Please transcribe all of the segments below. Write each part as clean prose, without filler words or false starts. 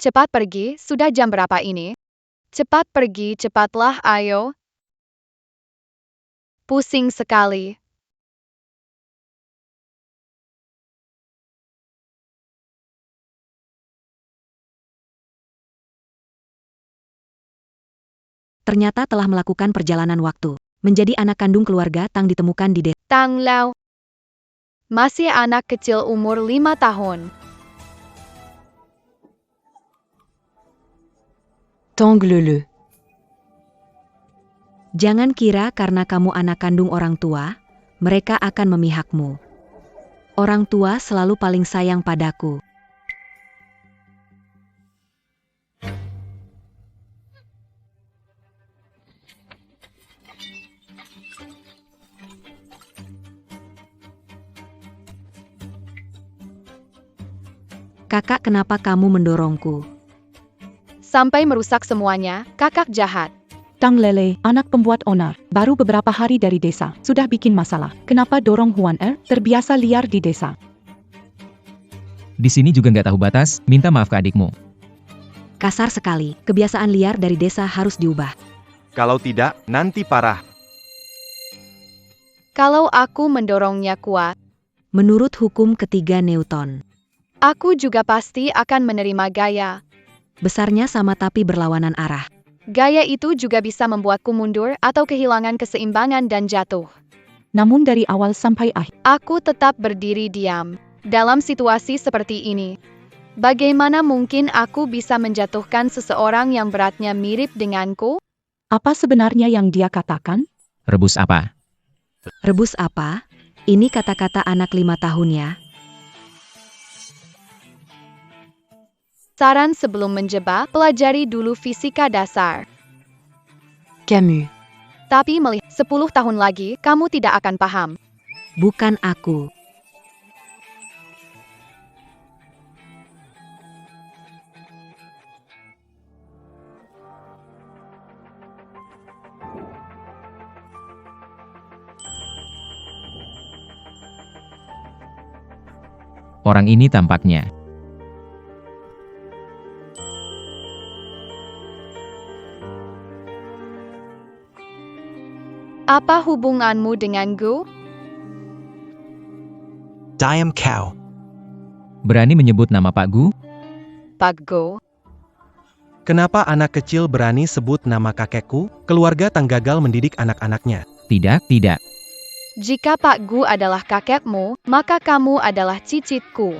Cepat pergi, sudah jam berapa ini? Cepat pergi, cepatlah, ayo. Pusing sekali. Ternyata telah melakukan perjalanan waktu. Menjadi anak kandung keluarga Tang ditemukan di desa. Tang Lao. Masih anak kecil umur 5 tahun. Tangle-le. Jangan kira karena kamu anak kandung orang tua, mereka akan memihakmu. Orang tua selalu paling sayang padaku. Kakak, kenapa kamu mendorongku? Sampai merusak semuanya, kakak jahat. Tang Lele, anak pembuat onar, baru beberapa hari dari desa, sudah bikin masalah. Kenapa dorong Huan terbiasa liar di desa? Di sini juga nggak tahu batas, minta maaf ke adikmu. Kasar sekali, kebiasaan liar dari desa harus diubah. Kalau tidak, nanti parah. Kalau aku mendorongnya kuat, Menurut hukum ketiga Newton, aku juga pasti akan menerima gaya. besarnya sama tapi berlawanan arah. Gaya itu juga bisa membuatku mundur atau kehilangan keseimbangan dan jatuh. Namun dari awal sampai akhir, Aku tetap berdiri diam. Dalam situasi seperti ini, bagaimana mungkin aku bisa menjatuhkan seseorang yang beratnya mirip denganku? apa sebenarnya yang dia katakan? Rebus apa? Rebus apa? Ini kata-kata anak 5 tahun ya. Saran sebelum menjebak, pelajari dulu fisika dasar. Camus. Tapi melihat 10 tahun lagi, kamu tidak akan paham. Bukan aku. Orang ini tampaknya. Apa hubunganmu dengan Gu? Diam kau. Berani menyebut nama Pak Gu? Pak Gu. Kenapa anak kecil berani sebut nama kakekku? Keluarga Tang gagal mendidik anak-anaknya. Tidak, tidak. Jika Pak Gu adalah kakekmu, maka kamu adalah cicitku.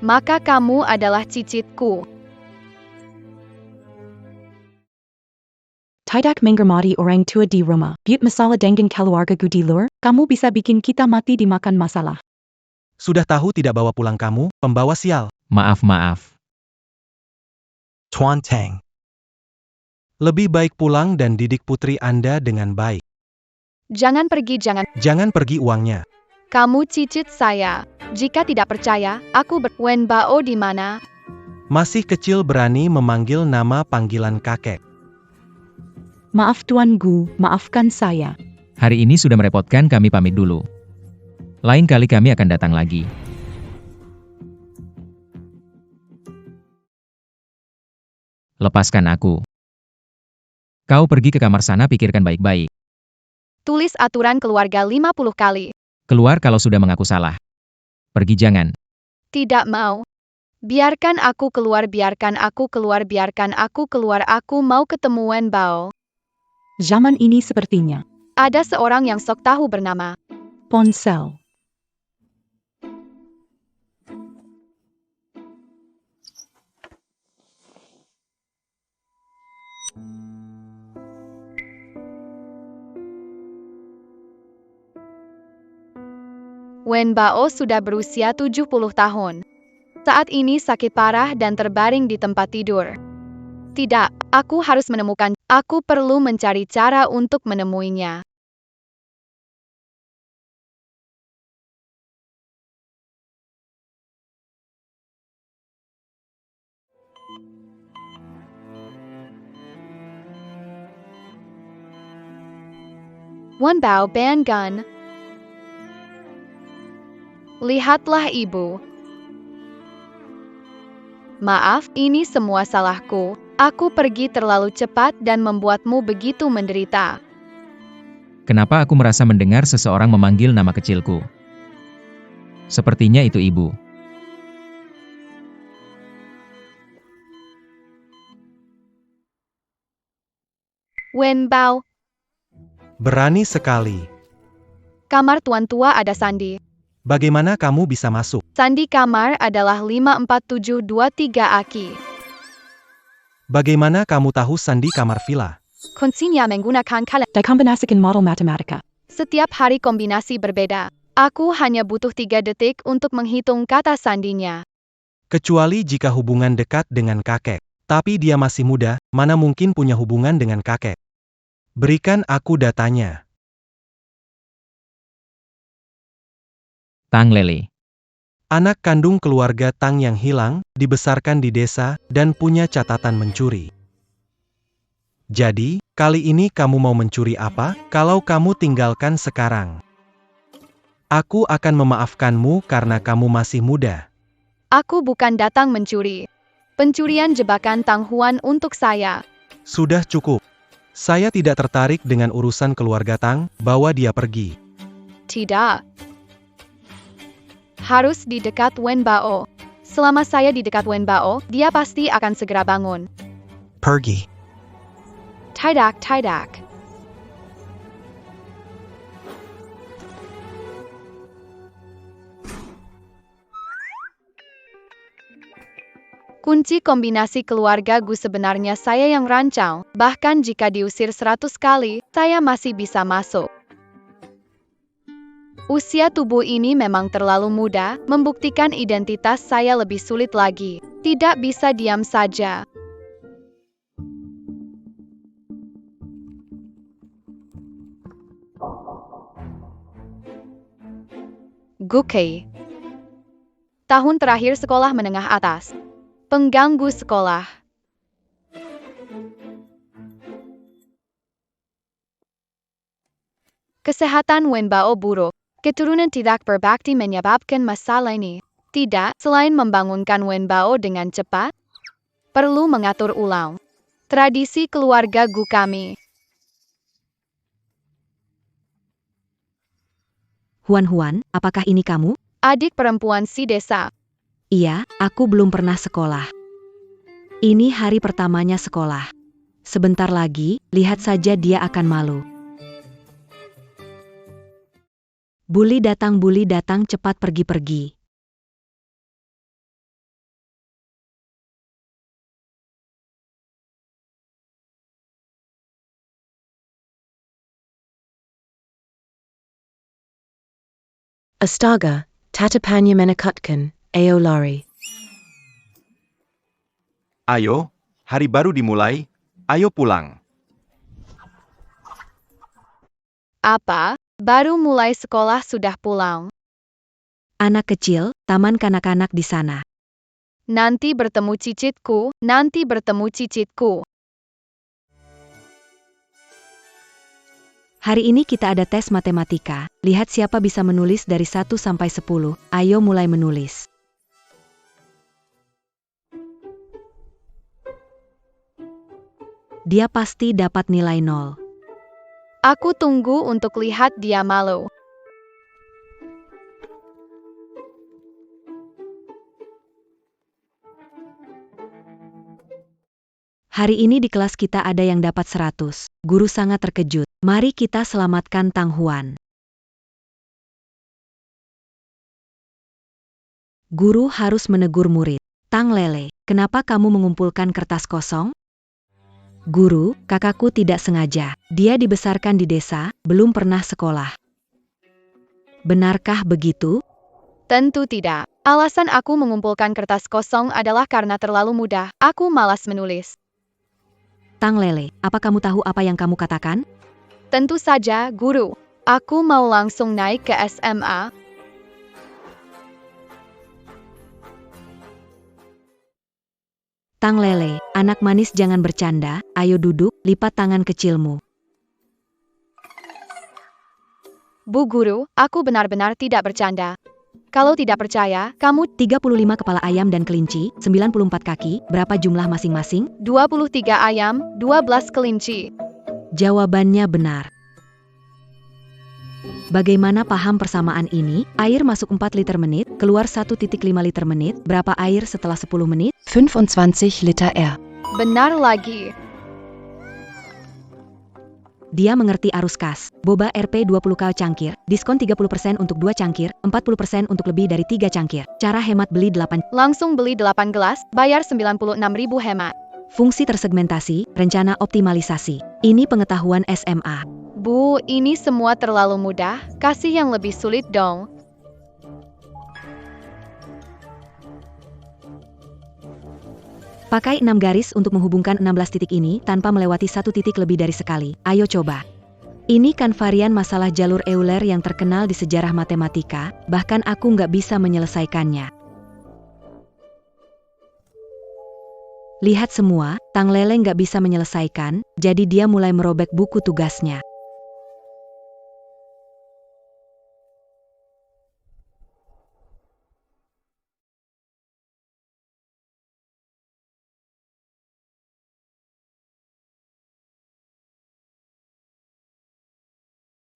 Maka kamu adalah cicitku. Tidak menghormati orang tua di rumah. Buat masalah dengan keluarga gu di luar, kamu bisa bikin kita mati dimakan masalah. Sudah tahu tidak bawa pulang kamu, pembawa sial. Maaf, maaf. Tuan Tang. Lebih baik pulang dan didik putri Anda dengan baik. Jangan pergi, jangan. Jangan pergi uangnya. Kamu cicit saya. Jika tidak percaya, Wen Bao di mana? Masih kecil berani memanggil nama panggilan kakek. Maaf Tuan Gu, maafkan saya. Hari ini sudah merepotkan, kami pamit dulu. Lain kali kami akan datang lagi. Lepaskan aku. Kau pergi ke kamar sana, pikirkan baik-baik. Tulis aturan keluarga 50 kali. Keluar kalau sudah mengaku salah. Pergi jangan. Tidak mau. Biarkan aku keluar, biarkan aku keluar, biarkan aku keluar. Aku mau ketemu Wen Bao. Zaman ini sepertinya. Ada seorang yang sok tahu bernama Ponsel. Wen Bao sudah berusia 70 tahun. Saat ini sakit parah dan terbaring di tempat tidur. Tidak, aku harus menemukan. Aku perlu mencari cara untuk menemuinya. Wen Bao ban gun. Lihatlah ibu. Maaf, ini semua salahku. Aku pergi terlalu cepat dan membuatmu begitu menderita. Kenapa aku merasa mendengar seseorang memanggil nama kecilku? Sepertinya itu ibu. Wen Bao, Berani sekali. kamar tuan tua ada sandi. Bagaimana kamu bisa masuk? Sandi kamar adalah 54723 Aki. Bagaimana kamu tahu sandi kamar villa? Kuncinya menggunakan kalender. Dikombinasikan model matematika. Setiap hari kombinasi berbeda. Aku hanya butuh 3 detik untuk menghitung kata sandinya. Kecuali jika hubungan dekat dengan kakek. Tapi dia masih muda, mana mungkin punya hubungan dengan kakek. Berikan aku datanya. Tang Lele. Anak kandung keluarga Tang yang hilang, dibesarkan di desa, dan punya catatan mencuri. Jadi, kali ini kamu mau mencuri apa? Kalau kamu tinggalkan sekarang, aku akan memaafkanmu karena kamu masih muda. Aku bukan datang mencuri. Pencurian jebakan Tang Huan untuk saya. Sudah cukup. Saya tidak tertarik dengan urusan keluarga Tang, bawa dia pergi. Tidak. Harus di dekat Wen Bao. Selama saya di dekat Wen Bao, dia pasti akan segera bangun. Pergi. Tidak, tidak. Kunci kombinasi keluarga Gu sebenarnya saya yang rancang, bahkan jika diusir 100 kali, saya masih bisa masuk. Usia tubuh ini memang terlalu muda, membuktikan identitas saya lebih sulit lagi. Tidak bisa diam saja. Gukei. Tahun terakhir sekolah menengah atas. Pengganggu sekolah. Kesehatan Wen Bao buruk. Keturunan tidak berbakti menyebabkan masalah ini. Tidak, selain membangunkan Wen Bao dengan cepat, perlu mengatur ulang tradisi keluarga Gu kami. Huan, apakah ini kamu? Adik perempuan si desa. Iya, aku belum pernah sekolah. Ini hari pertamanya sekolah. Sebentar lagi, lihat saja dia akan malu. Bully datang, cepat pergi-pergi. Astaga, tatapanya menakutkan, Ayo lari. Ayo, hari baru dimulai. Ayo pulang. Apa? Baru mulai sekolah sudah pulang. Anak kecil, taman kanak-kanak di sana. Nanti bertemu cicitku, nanti bertemu cicitku. Hari ini kita ada tes matematika. Lihat siapa bisa menulis dari 1 sampai 10. Ayo mulai menulis. Dia pasti dapat nilai 0. Aku tunggu untuk lihat dia malu. Hari ini di kelas kita ada yang dapat 100. Guru sangat terkejut. Mari kita selamatkan Tang Huan. Guru harus menegur murid. Tang Lele, kenapa kamu mengumpulkan kertas kosong? Guru, kakakku tidak sengaja. Dia dibesarkan di desa, belum pernah sekolah. Benarkah begitu? Tentu tidak. Alasan aku mengumpulkan kertas kosong adalah karena terlalu mudah. Aku malas menulis. Tang Lele, apa kamu tahu apa yang kamu katakan? Tentu saja, guru. Aku mau langsung naik ke SMA. Tang Lele, anak manis jangan bercanda, ayo duduk, lipat tangan kecilmu. Bu guru, aku benar-benar tidak bercanda. Kalau tidak percaya, kamu 35 kepala ayam dan kelinci, 94 kaki, berapa jumlah masing-masing? 23 ayam, 12 kelinci. Jawabannya benar. Bagaimana paham persamaan ini? Air masuk 4 liter menit, keluar 1,5 liter menit. Berapa air setelah 10 menit? 25 Liter R. Benar lagi. Dia mengerti arus kas. Boba Rp 20k cangkir, diskon 30% untuk 2 cangkir, 40% untuk lebih dari 3 cangkir. Cara hemat beli 8. Langsung beli 8 gelas, bayar 96.000 hemat. Fungsi tersegmentasi, rencana optimalisasi. Ini pengetahuan SMA. Bu, ini semua terlalu mudah, kasih yang lebih sulit dong. Pakai 6 garis untuk menghubungkan 16 titik ini tanpa melewati 1 titik lebih dari sekali. Ayo coba. Ini kan varian masalah jalur Euler yang terkenal di sejarah matematika, bahkan aku nggak bisa menyelesaikannya. Lihat semua, Tang Lele nggak bisa menyelesaikan, jadi dia mulai merobek buku tugasnya.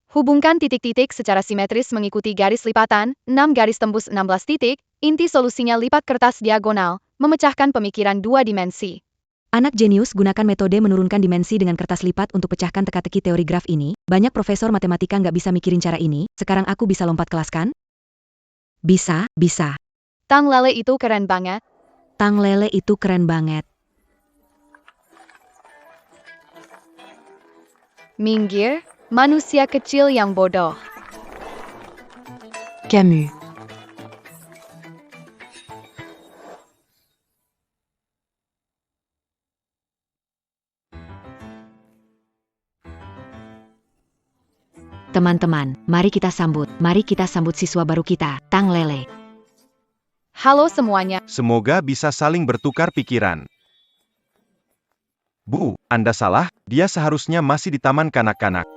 Hubungkan titik-titik secara simetris mengikuti garis lipatan, 6 garis tembus 16 titik, inti solusinya lipat kertas diagonal, memecahkan pemikiran 2 dimensi. Anak jenius gunakan metode menurunkan dimensi dengan kertas lipat untuk pecahkan teka-teki teori graf ini. Banyak profesor matematika nggak bisa mikirin cara ini, sekarang aku bisa lompat kelas kan? Bisa, bisa. Tang Lele itu keren banget. Tang Lele itu keren banget. Minggir, manusia kecil yang bodoh. Camus. Teman-teman, mari kita sambut siswa baru kita, Tang Lele. Halo semuanya. Semoga bisa saling bertukar pikiran. Bu, Anda salah, dia seharusnya masih di taman kanak-kanak.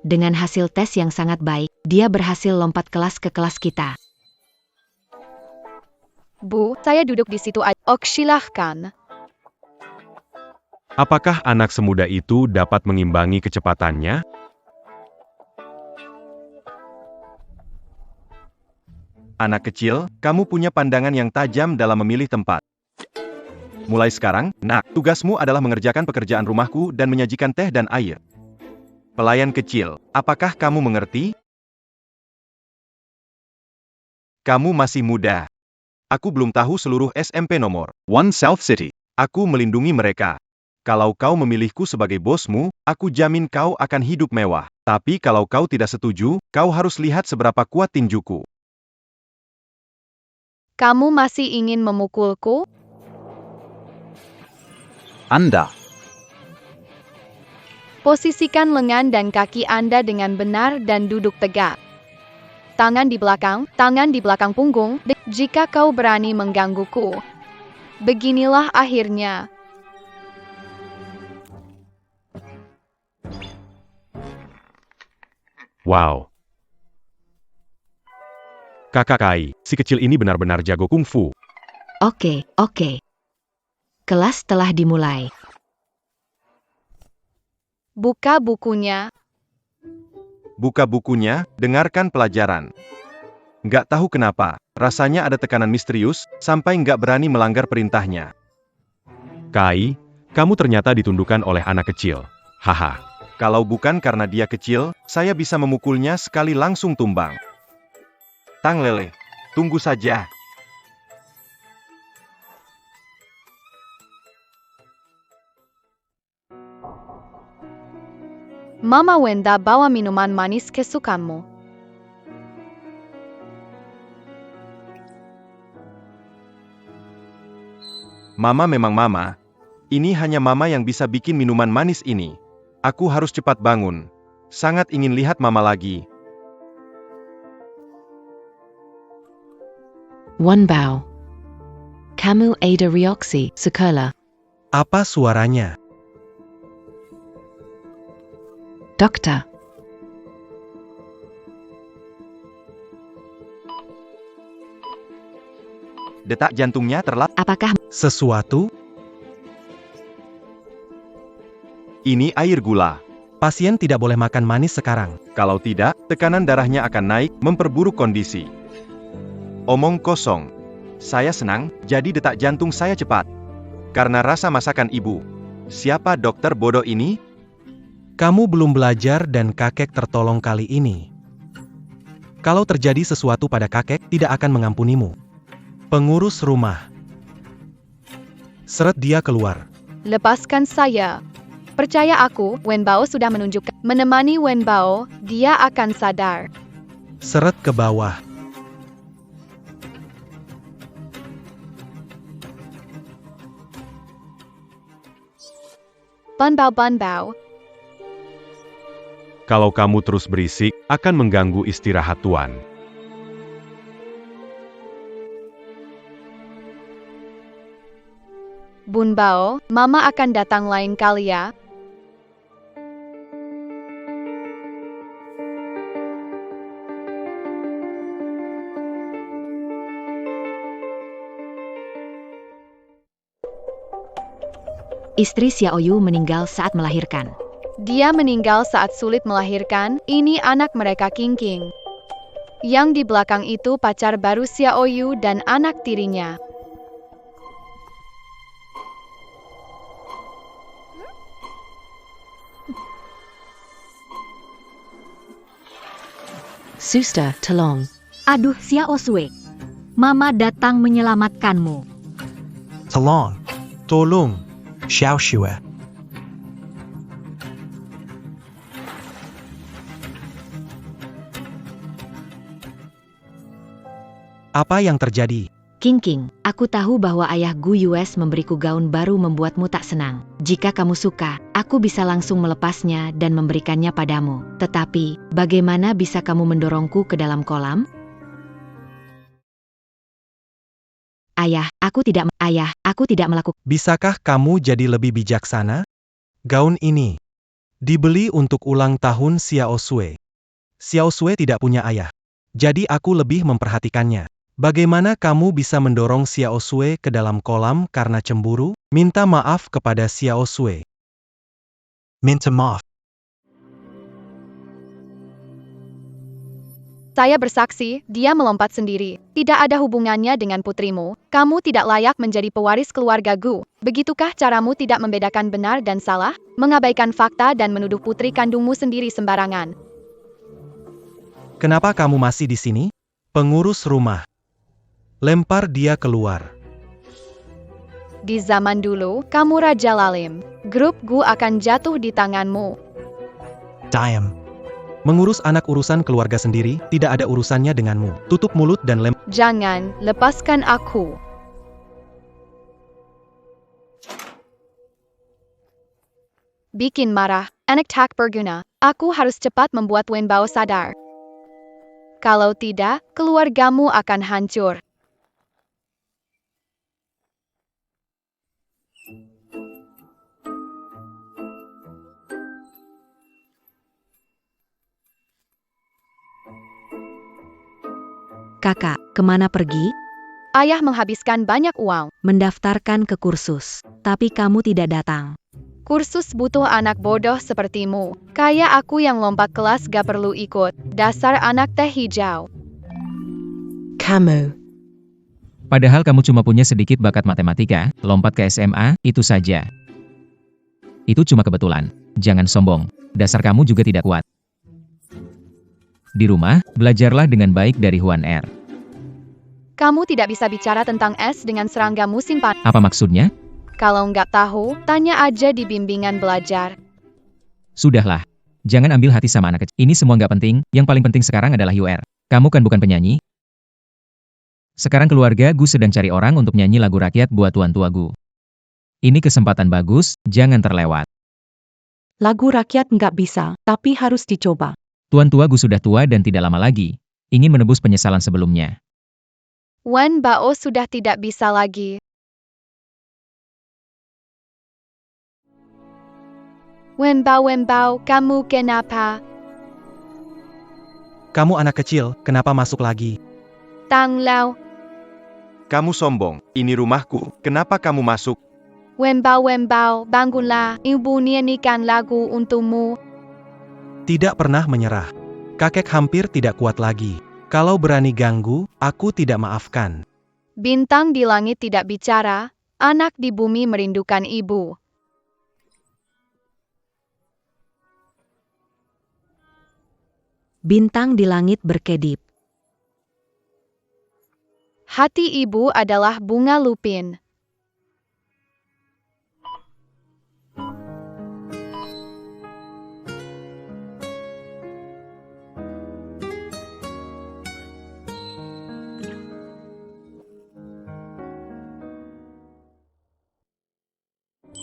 Dengan hasil tes yang sangat baik, dia berhasil lompat kelas ke kelas kita. Bu, saya duduk di situ aja. Ok, silahkan. Apakah anak semuda itu dapat mengimbangi kecepatannya? Anak kecil, kamu punya pandangan yang tajam dalam memilih tempat. Mulai sekarang, nak, tugasmu adalah mengerjakan pekerjaan rumahku dan menyajikan teh dan air. Pelayan kecil, apakah kamu mengerti? Kamu masih muda. Aku belum tahu seluruh SMP nomor 1 South City. Aku melindungi mereka. Kalau kau memilihku sebagai bosmu, aku jamin kau akan hidup mewah. Tapi kalau kau tidak setuju, kau harus lihat seberapa kuat tinjuku. Kamu masih ingin memukulku? Anda. Posisikan lengan dan kaki Anda dengan benar dan duduk tegak. Tangan di belakang punggung, jika kau berani menggangguku. Beginilah akhirnya. Wow. Kakak Kai, si kecil ini benar-benar jago kungfu. Oke. Kelas telah dimulai. Buka bukunya. Buka bukunya, dengarkan pelajaran. Nggak tahu kenapa, rasanya ada tekanan misterius, sampai nggak berani melanggar perintahnya. Kai, kamu ternyata ditundukkan oleh anak kecil. Haha. Kalau bukan karena dia kecil, saya bisa memukulnya sekali langsung tumbang. Tang Lele, tunggu saja. Mama Wenda bawa minuman manis kesukaanmu. Mama memang mama. Ini hanya mama yang bisa bikin minuman manis ini. Aku harus cepat bangun. Sangat ingin lihat mama lagi. One bow. Camus Ada Rioxi, Sekolah. Apa suaranya? Dokter. Detak jantungnya terlatih. Apakah Sesuatu? Ini air gula. Pasien tidak boleh makan manis sekarang. Kalau tidak, tekanan darahnya akan naik, memperburuk kondisi. Omong kosong. Saya senang, jadi detak jantung saya cepat. Karena rasa masakan ibu. Siapa dokter bodoh ini? Kamu belum belajar dan kakek tertolong kali ini. Kalau terjadi sesuatu pada kakek, tidak akan mengampunimu. Pengurus rumah. Seret dia keluar. Lepaskan saya. Percaya aku, Wen Bao sudah menunjukkan. Menemani Wen Bao, dia akan sadar. Seret ke bawah. Ban Bao. Kalau kamu terus berisik, akan mengganggu istirahat Tuan. Bun Bao, Mama akan datang lain kali ya. istri Xiaoyu meninggal saat melahirkan? Dia meninggal saat sulit melahirkan, ini anak mereka King. Yang di belakang itu pacar baru Xiaoyu dan anak tirinya. Suster, tolong. Aduh, Xiao Sui. Mama datang menyelamatkanmu. Tolong. Xiao Shue. Apa yang terjadi? King, aku tahu bahwa ayah Gu Yues memberiku gaun baru membuatmu tak senang. Jika kamu suka, aku bisa langsung melepasnya dan memberikannya padamu. Tetapi, bagaimana bisa kamu mendorongku ke dalam kolam? Ayah, aku tidak melakukan. Bisakah kamu jadi lebih bijaksana? Gaun ini dibeli untuk ulang tahun Xiao Sui. Xiao Sui tidak punya ayah. Jadi aku lebih memperhatikannya. Bagaimana kamu bisa mendorong Xiao Sui ke dalam kolam karena cemburu? Minta maaf kepada Xiao Sui. Minta maaf. Saya bersaksi, dia melompat sendiri. Tidak ada hubungannya dengan putrimu. Kamu tidak layak menjadi pewaris keluarga Gu. Begitukah caramu tidak membedakan benar dan salah? Mengabaikan fakta dan menuduh putri kandungmu sendiri sembarangan. Kenapa kamu masih di sini? Pengurus rumah. Lempar dia keluar. Di zaman dulu, kamu Raja Lalim. Grup Gu akan jatuh di tanganmu. Diam. Mengurus anak urusan keluarga sendiri, tidak ada urusannya denganmu. Tutup mulut dan Jangan, lepaskan aku. Bikin marah, anak tak berguna. Aku harus cepat membuat Wen Bao sadar. Kalau tidak, keluargamu akan hancur. Kakak, kemana pergi? Ayah menghabiskan banyak uang. Mendaftarkan ke kursus. Tapi kamu tidak datang. Kursus butuh anak bodoh sepertimu. Kayak aku yang lompat kelas gak perlu ikut. Dasar anak teh hijau. Kamu. Padahal kamu cuma punya sedikit bakat matematika, lompat ke SMA, itu saja. Itu cuma kebetulan. Jangan sombong. Dasar kamu juga tidak kuat. Di rumah, belajarlah dengan baik dari Huan Er. Kamu tidak bisa bicara tentang es dengan serangga musim panas. Apa maksudnya? Kalau nggak tahu, tanya aja di bimbingan belajar. Sudahlah. Jangan ambil hati sama anak kecil. Ini semua nggak penting, yang paling penting sekarang adalah UR. Kamu kan bukan penyanyi? Sekarang keluarga Gu sedang cari orang untuk nyanyi lagu rakyat buat tuan tua Gu. Ini kesempatan bagus, jangan terlewat. Lagu rakyat nggak bisa, tapi harus dicoba. Tuan tua Gu sudah tua dan tidak lama lagi. Ingin menebus penyesalan sebelumnya. Wen Bao sudah tidak bisa lagi. Wen Bao, kamu kenapa? Kamu anak kecil, kenapa masuk lagi? Tang Lao. Kamu sombong, ini rumahku, kenapa kamu masuk? Wenbao, Wenbao, bangunlah, ibu nyanyikan lagu untukmu. Tidak pernah menyerah. Kakek hampir tidak kuat lagi. Kalau berani ganggu, aku tidak maafkan. Bintang di langit tidak bicara, anak di bumi merindukan ibu. Bintang di langit berkedip. Hati ibu adalah bunga lupin.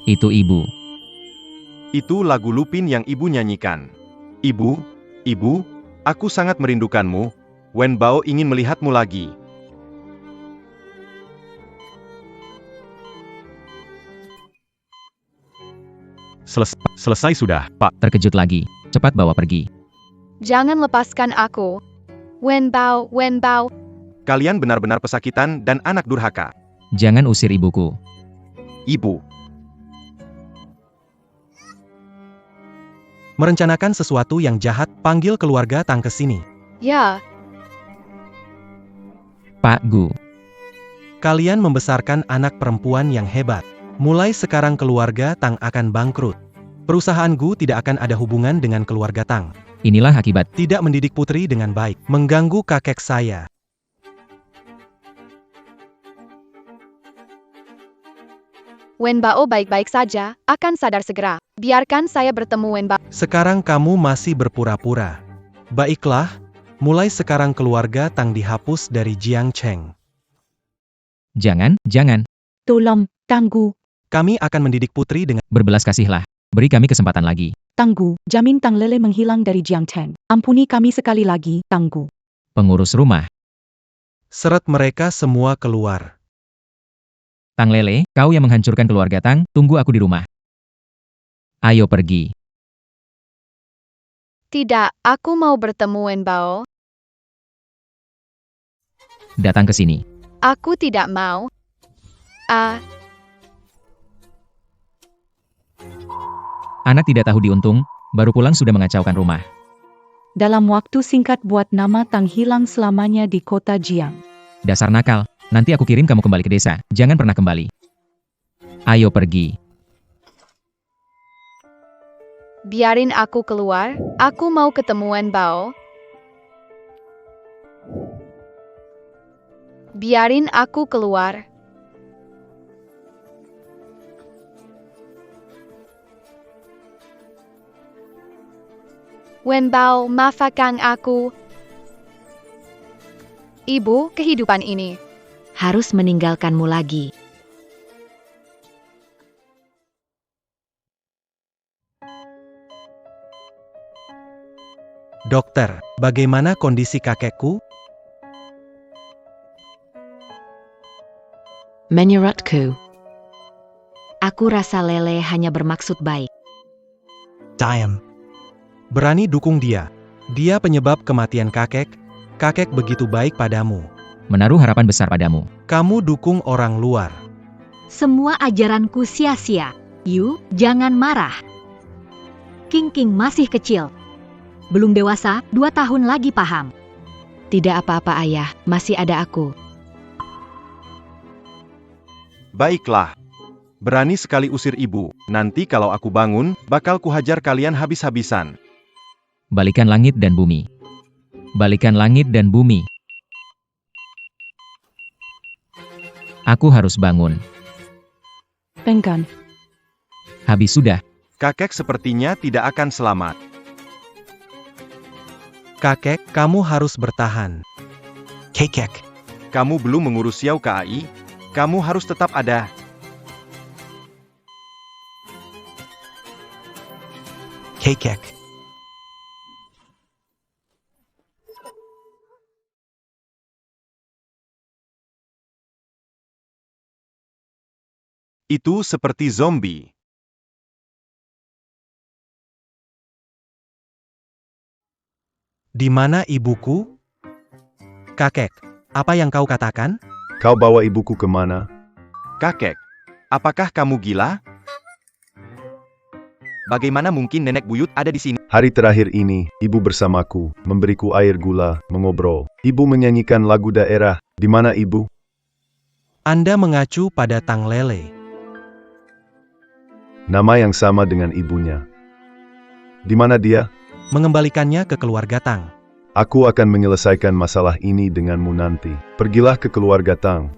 Itu ibu. Itu lagu Lupin yang ibu nyanyikan. Ibu, aku sangat merindukanmu. Wenbao ingin melihatmu lagi. Selesai sudah, Pak. Terkejut lagi. Cepat bawa pergi. Jangan lepaskan aku. Wenbao, Wenbao. Kalian benar-benar pesakitan dan anak durhaka. Jangan usir ibuku. Ibu, Merencanakan sesuatu yang jahat, panggil keluarga Tang ke sini. Ya, Pak Gu. Kalian membesarkan anak perempuan yang hebat. Mulai sekarang keluarga Tang akan bangkrut. Perusahaan Gu tidak akan ada hubungan dengan keluarga Tang. Inilah akibat. Tidak mendidik putri dengan baik. Mengganggu kakek saya. Wenbao baik-baik saja, akan sadar segera. Biarkan saya bertemu Wenbao. Sekarang kamu masih berpura-pura. Baiklah, mulai sekarang keluarga Tang dihapus dari Jiangcheng. Jangan. Tolong, Tanggu. Kami akan mendidik putri dengan Berbelas kasihlah. Beri kami kesempatan lagi. Tanggu, jamin Tang Lele menghilang dari Jiangcheng. Ampuni kami sekali lagi, Tanggu. Pengurus rumah. seret mereka semua keluar. Tang Lele, kau yang menghancurkan keluarga Tang, tunggu aku di rumah. Ayo pergi. Tidak, aku mau bertemu Wenbao. Datang ke sini. Aku tidak mau. Anak tidak tahu diuntung, baru pulang sudah mengacaukan rumah. Dalam waktu singkat buat nama Tang hilang selamanya di kota Jiang. Dasar nakal, nanti aku kirim kamu kembali ke desa, jangan pernah kembali. Ayo pergi. Biarin aku keluar, aku mau ketemu Wenbao. Biarin aku keluar. Wenbao, maafkan aku. Ibu, kehidupan ini. Harus meninggalkanmu lagi. Dokter, bagaimana kondisi kakekku? Menurutku, Aku rasa Lele hanya bermaksud baik. Diam. Berani dukung dia. Dia penyebab kematian kakek. Kakek begitu baik padamu. Menaruh harapan besar padamu. Kamu dukung orang luar. Semua ajaranku sia-sia. Yu, jangan marah. King masih kecil. Belum dewasa, 2 tahun lagi paham. tidak apa-apa ayah, masih ada aku. Baiklah. Berani sekali usir ibu. Nanti kalau aku bangun, bakal kuhajar kalian habis-habisan. Balikan langit dan bumi. Balikan langit dan bumi. Aku harus bangun. Penggan. Habis sudah. Kakek sepertinya tidak akan selamat. Kakek, kamu harus bertahan. Kekek. Kamu belum mengurus Xiao Kai. Kamu harus tetap ada. Kekek. Itu seperti zombie. Di mana ibuku? Kakek, apa yang kau katakan? Kau bawa ibuku kemana? Kakek, apakah kamu gila? Bagaimana mungkin nenek buyut ada di sini? Hari terakhir ini, ibu bersamaku, memberiku air gula, mengobrol. Ibu menyanyikan lagu daerah. Di mana ibu? Anda mengacu pada Tang Lele. Nama yang sama dengan ibunya. Di mana dia? Mengembalikannya ke keluarga Tang. Aku akan menyelesaikan masalah ini denganmu nanti. Pergilah ke keluarga Tang.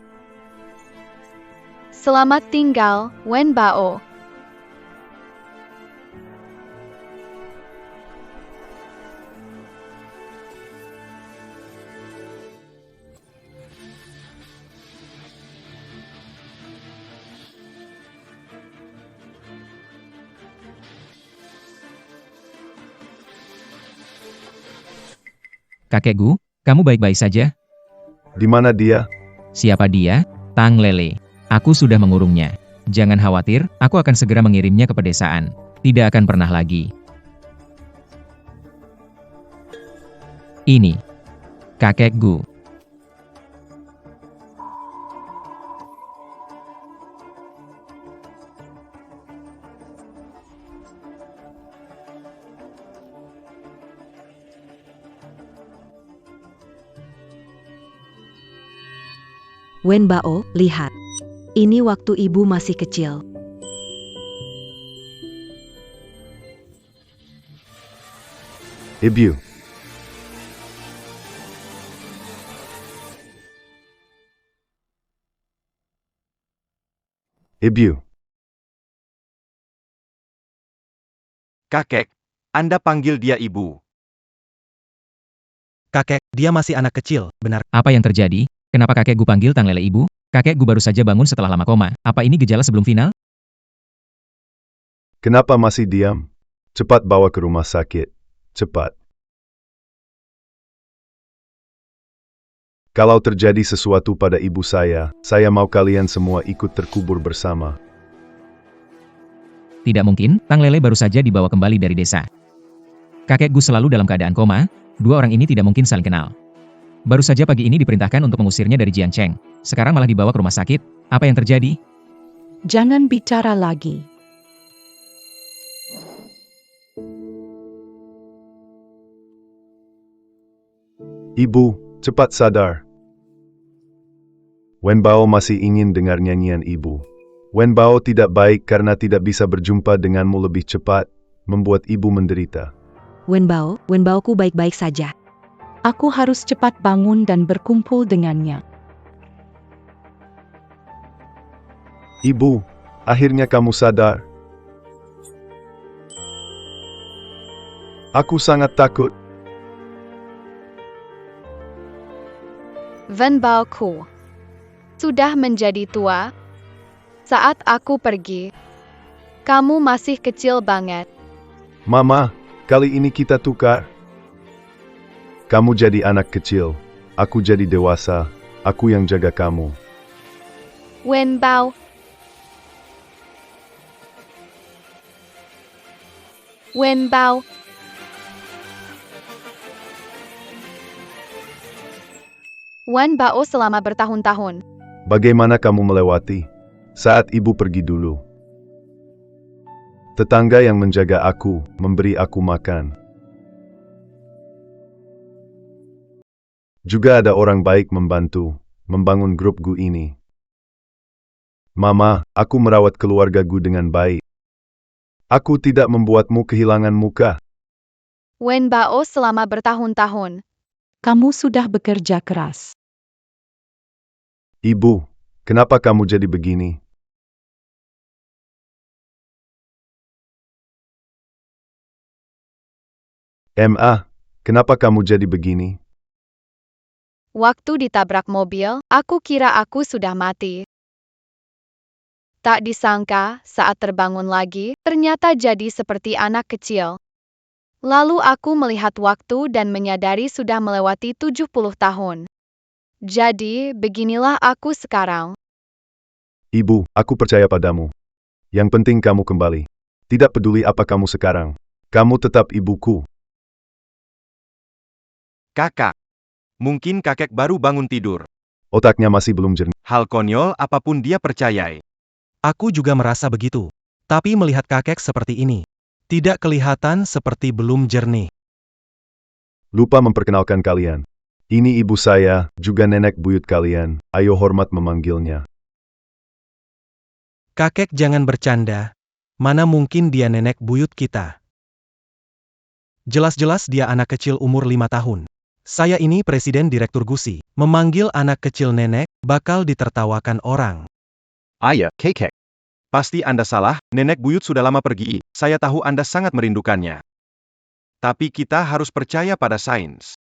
Selamat tinggal, Wen Bao. Kakek Gu, kamu baik-baik saja? Di mana dia? Siapa dia? Tang Lele. Aku sudah mengurungnya. Jangan khawatir, aku akan segera mengirimnya ke pedesaan. Tidak akan pernah lagi. Ini. Kakek Gu. Wen Bao, lihat. Ini waktu ibu masih kecil. Ibu. Ibu. Kakek, Anda panggil dia ibu. Kakek, dia masih anak kecil, benar? Apa yang terjadi? Kenapa kakek Gu panggil Tang Lele ibu? Kakek Gu baru saja bangun setelah lama koma. Apa ini gejala sebelum final? Kenapa masih diam? Cepat bawa ke rumah sakit. Cepat. Kalau terjadi sesuatu pada ibu saya mau kalian semua ikut terkubur bersama. Tidak mungkin, Tang Lele baru saja dibawa kembali dari desa. Kakek Gu selalu dalam keadaan koma, dua orang ini tidak mungkin saling kenal. Baru saja pagi ini diperintahkan untuk mengusirnya dari Jiancheng. Sekarang malah dibawa ke rumah sakit. Apa yang terjadi? Jangan bicara lagi. Ibu, cepat sadar. Wen Bao masih ingin dengar nyanyian ibu. Wen Bao tidak baik karena tidak bisa berjumpa denganmu lebih cepat, membuat ibu menderita. Wen Baoku baik-baik saja. Aku harus cepat bangun dan berkumpul dengannya. Ibu, akhirnya kamu sadar. Aku sangat takut. Wen Baoku sudah menjadi tua. Saat aku pergi, kamu masih kecil banget. Mama, kali ini kita tukar. Kamu jadi anak kecil, aku jadi dewasa, aku yang jaga kamu. Wen Bao. Wen Bao. Wen Bao selama bertahun-tahun. Bagaimana kamu melewati? Saat ibu pergi dulu. Tetangga yang menjaga aku, memberi aku makan. Juga ada orang baik membantu, membangun grup Gu ini. Mama, aku merawat keluarga Gu dengan baik. Aku tidak membuatmu kehilangan muka. Wen Bao selama bertahun-tahun. Kamu sudah bekerja keras. Ibu, kenapa kamu jadi begini? Kenapa kamu jadi begini? Waktu ditabrak mobil, aku kira aku sudah mati. Tak disangka, saat terbangun lagi, ternyata jadi seperti anak kecil. Lalu aku melihat waktu dan menyadari sudah melewati 70 tahun. Jadi, beginilah aku sekarang. Ibu, aku percaya padamu. Yang penting kamu kembali. Tidak peduli apa kamu sekarang. Kamu tetap ibuku. Kakak, mungkin kakek baru bangun tidur. Otaknya masih belum jernih. Hal konyol apapun dia percayai. Aku juga merasa begitu. Tapi melihat kakek seperti ini, tidak kelihatan seperti belum jernih. Lupa memperkenalkan kalian. Ini ibu saya, juga nenek buyut kalian. Ayo hormat memanggilnya. Kakek jangan bercanda. Mana mungkin dia nenek buyut kita? Jelas-jelas dia anak kecil umur 5 tahun. Saya ini presiden direktur Gusi. Memanggil anak kecil nenek, bakal ditertawakan orang. Ayah, Kekek. Pasti Anda salah, nenek buyut sudah lama pergi. Saya tahu Anda sangat merindukannya. Tapi kita harus percaya pada sains.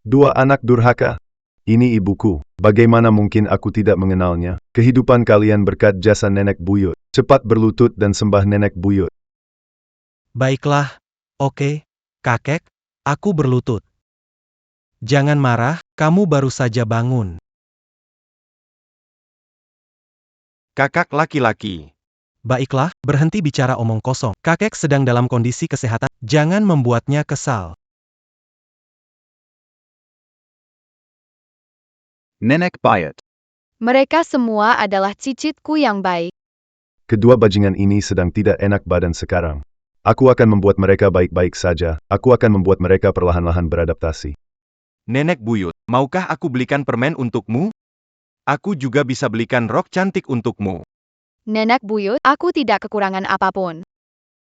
Dua anak durhaka. Ini ibuku. Bagaimana mungkin aku tidak mengenalnya? Kehidupan kalian berkat jasa nenek buyut. Cepat berlutut dan sembah nenek buyut. Baiklah, oke, kakek, aku berlutut. Jangan marah, kamu baru saja bangun. Kakak laki-laki. Baiklah, berhenti bicara omong kosong. Kakek sedang dalam kondisi kesehatan, jangan membuatnya kesal. Nenek buyut. Mereka semua adalah cicitku yang baik. Kedua bajingan ini sedang tidak enak badan sekarang. Aku akan membuat mereka baik-baik saja. Aku akan membuat mereka perlahan-lahan beradaptasi. Nenek buyut, maukah aku belikan permen untukmu? Aku juga bisa belikan rok cantik untukmu. Nenek buyut, aku tidak kekurangan apapun.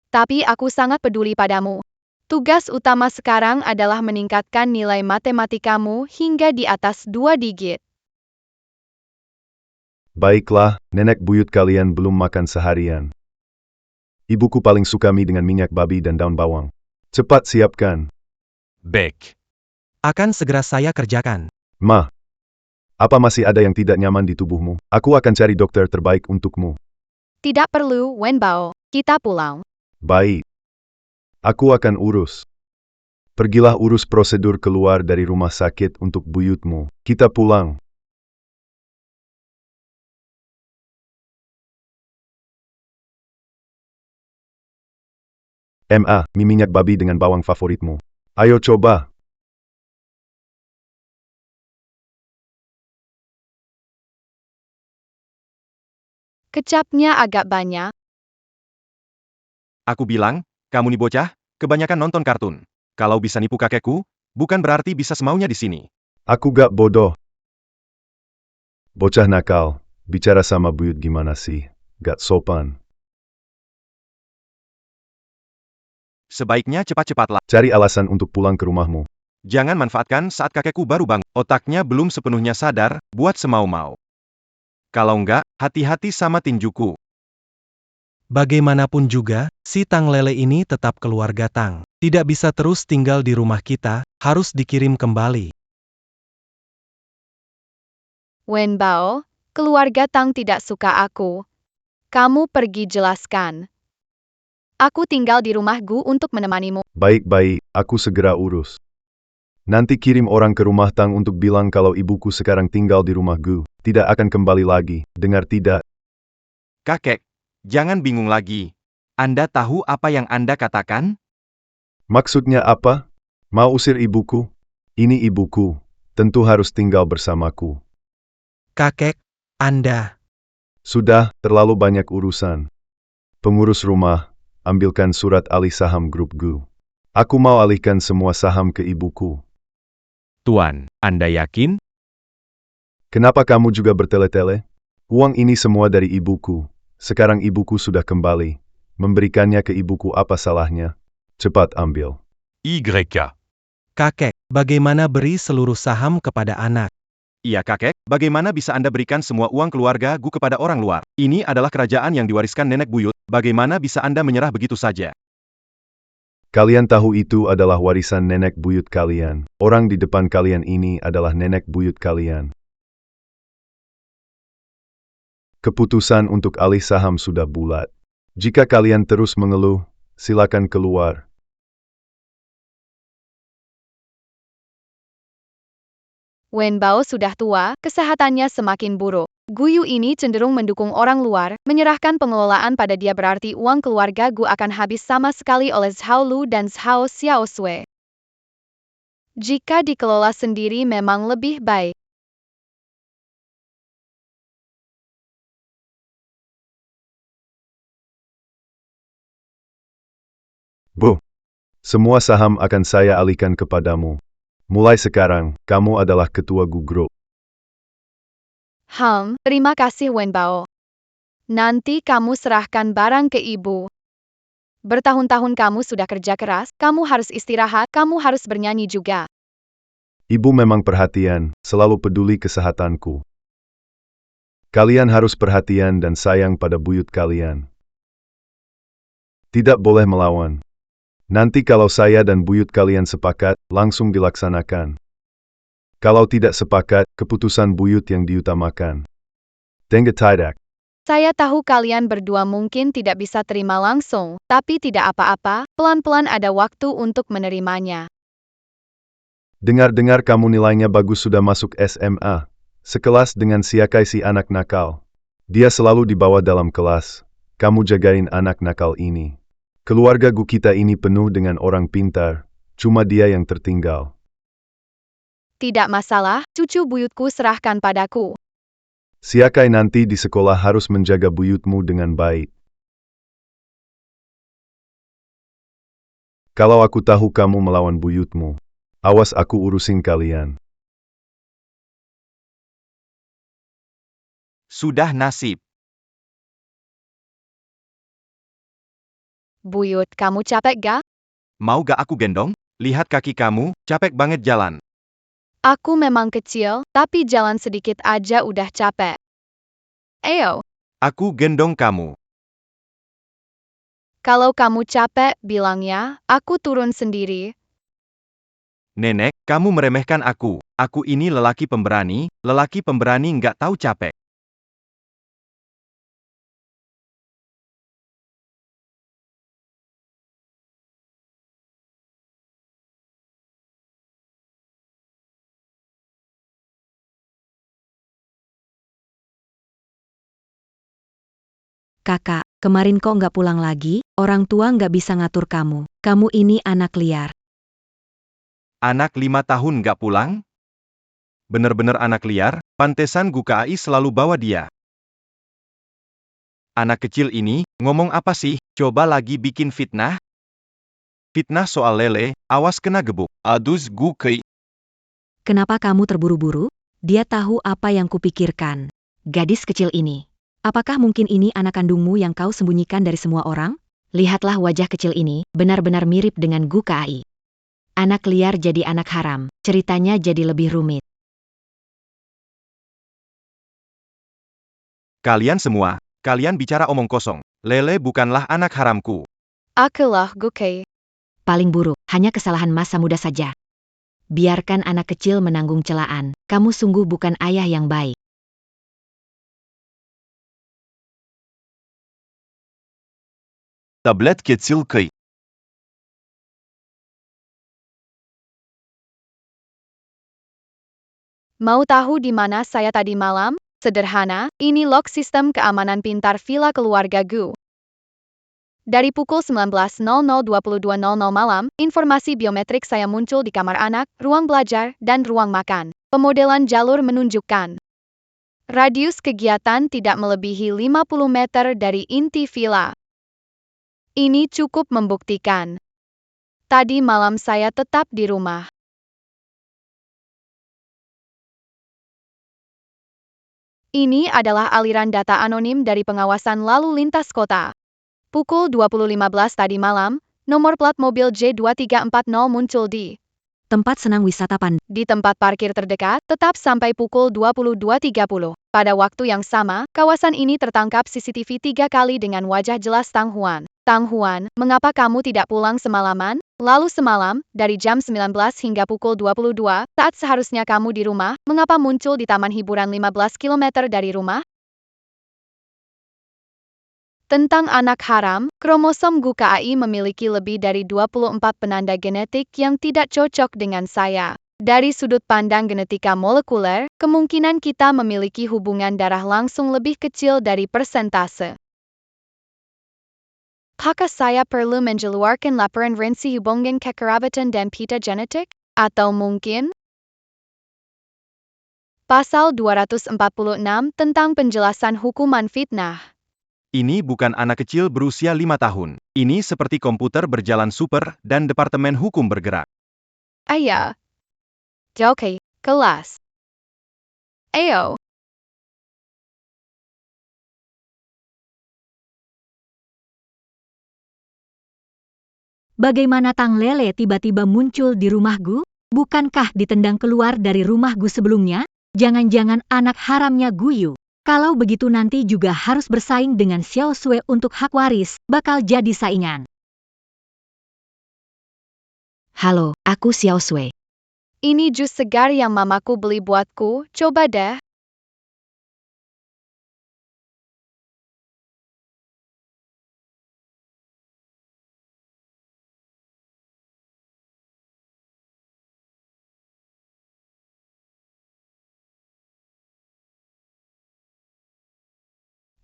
Tapi aku sangat peduli padamu. Tugas utama sekarang adalah meningkatkan nilai matematikamu hingga di atas 2 digit. Baiklah, nenek buyut kalian belum makan seharian. Ibuku paling suka mie dengan minyak babi dan daun bawang. Cepat siapkan. Baik. Akan segera saya kerjakan. Ma, apa masih ada yang tidak nyaman di tubuhmu? Aku akan cari dokter terbaik untukmu. Tidak perlu, Wenbao. Kita pulang. Baik. Aku akan urus. Pergilah urus prosedur keluar dari rumah sakit untuk buyutmu. Kita pulang. Mie minyak babi dengan bawang favoritmu. Ayo coba. Kecapnya agak banyak. Aku bilang, kamu nih bocah, kebanyakan nonton kartun. Kalau bisa nipu kakekku, bukan berarti bisa semaunya di sini. Aku gak bodoh. Bocah nakal, bicara sama buyut gimana sih? Gak sopan. Sebaiknya cepat-cepatlah. Cari alasan untuk pulang ke rumahmu. Jangan manfaatkan saat kakekku baru bangun. Otaknya belum sepenuhnya sadar, buat semau-mau. Kalau enggak, hati-hati sama tinjuku. Bagaimanapun juga, si Tang Lele ini tetap keluarga Tang. Tidak bisa terus tinggal di rumah kita, harus dikirim kembali. Wenbao, keluarga Tang tidak suka aku. Kamu pergi jelaskan. Aku tinggal di rumah Gu untuk menemanimu. Baik-baik, aku segera urus. Nanti kirim orang ke rumah Tang untuk bilang kalau ibuku sekarang tinggal di rumah Gu. Tidak akan kembali lagi, dengar tidak? Kakek, jangan bingung lagi. Anda tahu apa yang Anda katakan? Maksudnya apa? Mau usir ibuku? Ini ibuku, tentu harus tinggal bersamaku. Kakek, Anda. Sudah, terlalu banyak urusan. Pengurus rumah, ambilkan surat alih saham grup Gu. Aku mau alihkan semua saham ke ibuku. Tuan, Anda yakin? Kenapa kamu juga bertele-tele? Uang ini semua dari ibuku. Sekarang ibuku sudah kembali. Memberikannya ke ibuku apa salahnya? Cepat ambil. YK. Kakek, bagaimana beri seluruh saham kepada anak? Iya kakek, bagaimana bisa Anda berikan semua uang keluarga Gu kepada orang luar? Ini adalah kerajaan yang diwariskan nenek buyut, bagaimana bisa Anda menyerah begitu saja? Kalian tahu itu adalah warisan nenek buyut kalian. Orang di depan kalian ini adalah nenek buyut kalian. Keputusan untuk alih saham sudah bulat. Jika kalian terus mengeluh, silakan keluar. Wenbao sudah tua, kesehatannya semakin buruk. Guyu ini cenderung mendukung orang luar, menyerahkan pengelolaan pada dia berarti uang keluarga Gu akan habis sama sekali oleh Zhao Lu dan Zhao Xiaosui. Jika dikelola sendiri memang lebih baik. Bu, semua saham akan saya alihkan kepadamu. Mulai sekarang, kamu adalah ketua grup. Terima kasih Wenbao. Nanti kamu serahkan barang ke ibu. Bertahun-tahun kamu sudah kerja keras, kamu harus istirahat, kamu harus bernyanyi juga. Ibu memang perhatian, selalu peduli kesehatanku. Kalian harus perhatian dan sayang pada buyut kalian. Tidak boleh melawan. Nanti kalau saya dan buyut kalian sepakat, langsung dilaksanakan. Kalau tidak sepakat, keputusan buyut yang diutamakan. Dengar tidak? Saya tahu kalian berdua mungkin tidak bisa terima langsung, tapi tidak apa-apa, pelan-pelan ada waktu untuk menerimanya. Dengar-dengar kamu nilainya bagus sudah masuk SMA. Sekelas dengan Siakai si anak nakal. Dia selalu dibawa dalam kelas. Kamu jagain anak nakal ini. Keluarga kita ini penuh dengan orang pintar, cuma dia yang tertinggal. Tidak masalah, cucu buyutku serahkan padaku. Siakai nanti di sekolah harus menjaga buyutmu dengan baik. Kalau aku tahu kamu melawan buyutmu, awas aku urusin kalian. Sudah nasib. Buyut, kamu capek gak? Mau gak aku gendong? Lihat kaki kamu, capek banget jalan. Aku memang kecil, tapi jalan sedikit aja udah capek. Ayo, Aku gendong kamu. kalau kamu capek, bilang ya, aku turun sendiri. Nenek, kamu meremehkan aku. Aku ini lelaki pemberani nggak tahu capek. Kakak, kemarin kok nggak pulang lagi? Orang tua nggak bisa ngatur kamu. Kamu ini anak liar. Anak 5 tahun nggak pulang? Bener-bener anak liar, pantesan GKI selalu bawa dia. Anak kecil ini, ngomong apa sih? Coba lagi bikin fitnah? Fitnah soal lele, awas kena gebuk. Adus GKI. Kenapa kamu terburu-buru? Dia tahu apa yang kupikirkan. Gadis kecil ini. Apakah mungkin ini anak kandungmu yang kau sembunyikan dari semua orang? Lihatlah wajah kecil ini, benar-benar mirip dengan GKI. Anak liar jadi anak haram, ceritanya jadi lebih rumit. Kalian semua, kalian bicara omong kosong. Lele bukanlah anak haramku. Akulah GKI. Paling buruk, hanya kesalahan masa muda saja. Biarkan anak kecil menanggung celaan, kamu sungguh bukan ayah yang baik. Tablet kecil kei. Mau tahu di mana saya tadi malam? Sederhana, ini lock sistem keamanan pintar villa keluarga Gu. Dari pukul 19.00-22.00 malam, informasi biometrik saya muncul di kamar anak, ruang belajar, dan ruang makan. Pemodelan jalur menunjukkan radius kegiatan tidak melebihi 50 meter dari inti villa. Ini cukup membuktikan. Tadi malam saya tetap di rumah. Ini adalah aliran data anonim dari pengawasan lalu lintas kota. Pukul 20.15 tadi malam, nomor plat mobil J2340 muncul di Tempat senang wisata Panda. di tempat parkir terdekat, tetap sampai pukul 22.30. Pada waktu yang sama, kawasan ini tertangkap CCTV 3 kali dengan wajah jelas Tang Huan. Tang Huan, mengapa kamu tidak pulang semalaman? Lalu semalam, dari jam 19 hingga pukul 22, saat seharusnya kamu di rumah, mengapa muncul di taman hiburan 15 km dari rumah? Tentang anak haram, kromosom GKI memiliki lebih dari 24 penanda genetik yang tidak cocok dengan saya. Dari sudut pandang genetika molekuler, kemungkinan kita memiliki hubungan darah langsung lebih kecil dari persentase. Apakah saya perlu mengeluarkan laporan rinci hubungan kekerabatan dan pita genetik? Atau mungkin Pasal 246 tentang penjelasan hukuman fitnah. Ini bukan anak kecil berusia 5 tahun. Ini seperti komputer berjalan super dan Departemen Hukum bergerak. Ayah. Oke, kelas. Ayo. Bagaimana Tang Lele tiba-tiba muncul di rumahku? Bukankah ditendang keluar dari rumahku sebelumnya? Jangan-jangan anak haramnya Guyu. Kalau begitu nanti juga harus bersaing dengan Xiao Sui untuk hak waris, bakal jadi saingan. Halo, aku Xiao Sui. Ini jus segar yang mamaku beli buatku, coba deh.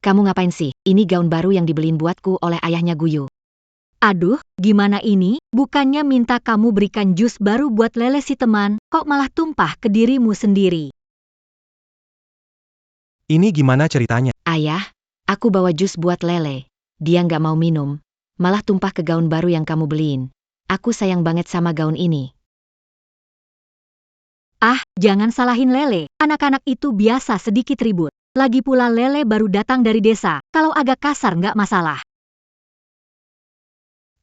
Kamu ngapain sih? Ini gaun baru yang dibeliin buatku oleh ayahnya Guyu. Aduh, gimana ini? Bukannya minta kamu berikan jus baru buat Lele si teman, kok malah tumpah ke dirimu sendiri? Ini gimana ceritanya? Ayah, aku bawa jus buat Lele. Dia nggak mau minum, malah tumpah ke gaun baru yang kamu beliin. Aku sayang banget sama gaun ini. Ah, jangan salahin Lele. Anak-anak itu biasa sedikit ribut. Lagi pula Lele baru datang dari desa. Kalau agak kasar nggak masalah.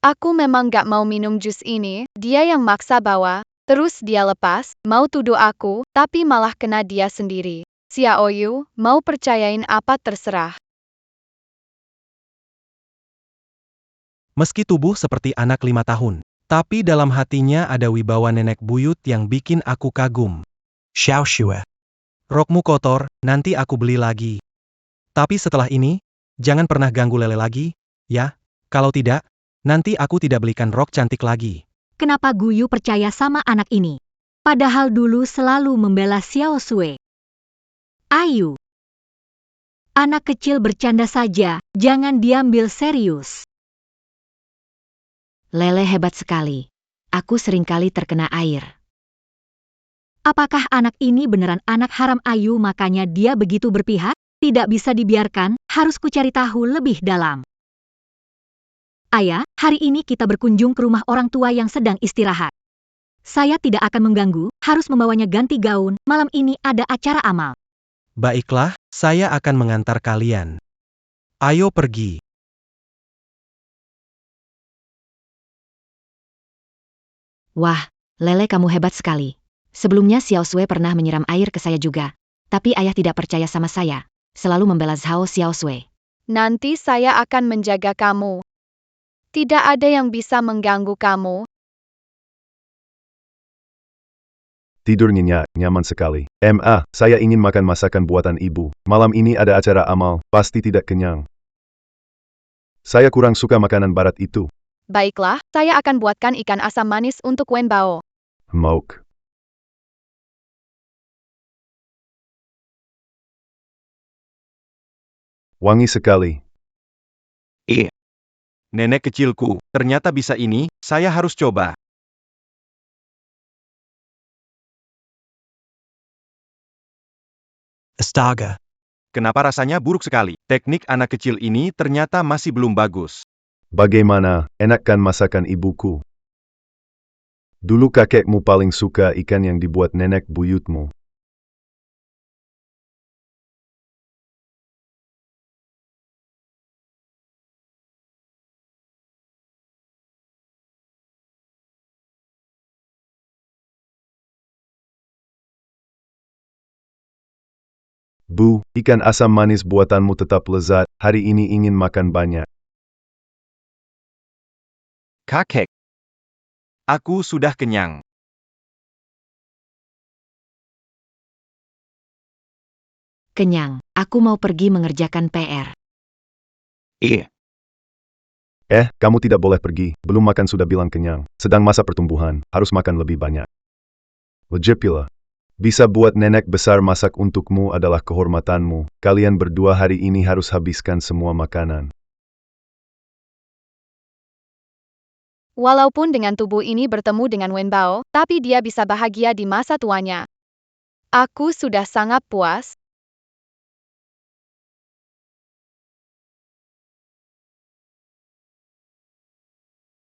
Aku memang gak mau minum jus ini, dia yang maksa bawa, terus dia lepas, mau tuduh aku, tapi malah kena dia sendiri. Xiao Yu, mau percayain apa terserah. Meski tubuh seperti anak 5 tahun, tapi dalam hatinya ada wibawa nenek buyut yang bikin aku kagum. Xiao Shui. Rokmu kotor, nanti aku beli lagi. Tapi setelah ini, jangan pernah ganggu Lele lagi, ya? Kalau tidak, nanti aku tidak belikan rok cantik lagi. Kenapa Guyu percaya sama anak ini? Padahal dulu selalu membela Xiao Sui. Ayu. Anak kecil bercanda saja, jangan diambil serius. Lele hebat sekali. Aku seringkali terkena air. Apakah anak ini beneran anak haram Ayu makanya dia begitu berpihak? Tidak bisa dibiarkan, harus kucari tahu lebih dalam. Ayah, hari ini kita berkunjung ke rumah orang tua yang sedang istirahat. Saya tidak akan mengganggu, harus membawanya ganti gaun, malam ini ada acara amal. Baiklah, saya akan mengantar kalian. Ayo pergi. Wah, Lele kamu hebat sekali. Sebelumnya Xiao Sui pernah menyiram air ke saya juga. Tapi ayah tidak percaya sama saya. Selalu membela Zhao Xiao Sui. Nanti saya akan menjaga kamu. Tidak ada yang bisa mengganggu kamu. Tidur nyenyak, nyaman sekali. Saya ingin makan masakan buatan ibu. Malam ini ada acara amal, pasti tidak kenyang. Saya kurang suka makanan barat itu. Baiklah, saya akan buatkan ikan asam manis untuk Wen Bao. Mauk. Wangi sekali. Nenek kecilku, ternyata bisa ini, saya harus coba. Astaga. Kenapa rasanya buruk sekali? Teknik anak kecil ini ternyata masih belum bagus. Bagaimana, enak kan masakan ibuku? Dulu kakekmu paling suka ikan yang dibuat nenek buyutmu. Bu, ikan asam manis buatanmu tetap lezat, hari ini ingin makan banyak. Kakek. Aku sudah kenyang. Kenyang, aku mau pergi mengerjakan PR. Kamu tidak boleh pergi, belum makan sudah bilang kenyang. Sedang masa pertumbuhan, harus makan lebih banyak. Lejepila. Bisa buat nenek besar masak untukmu adalah kehormatanmu. Kalian berdua hari ini harus habiskan semua makanan. Walaupun dengan tubuh ini bertemu dengan Wenbao, tapi dia bisa bahagia di masa tuanya. Aku sudah sangat puas.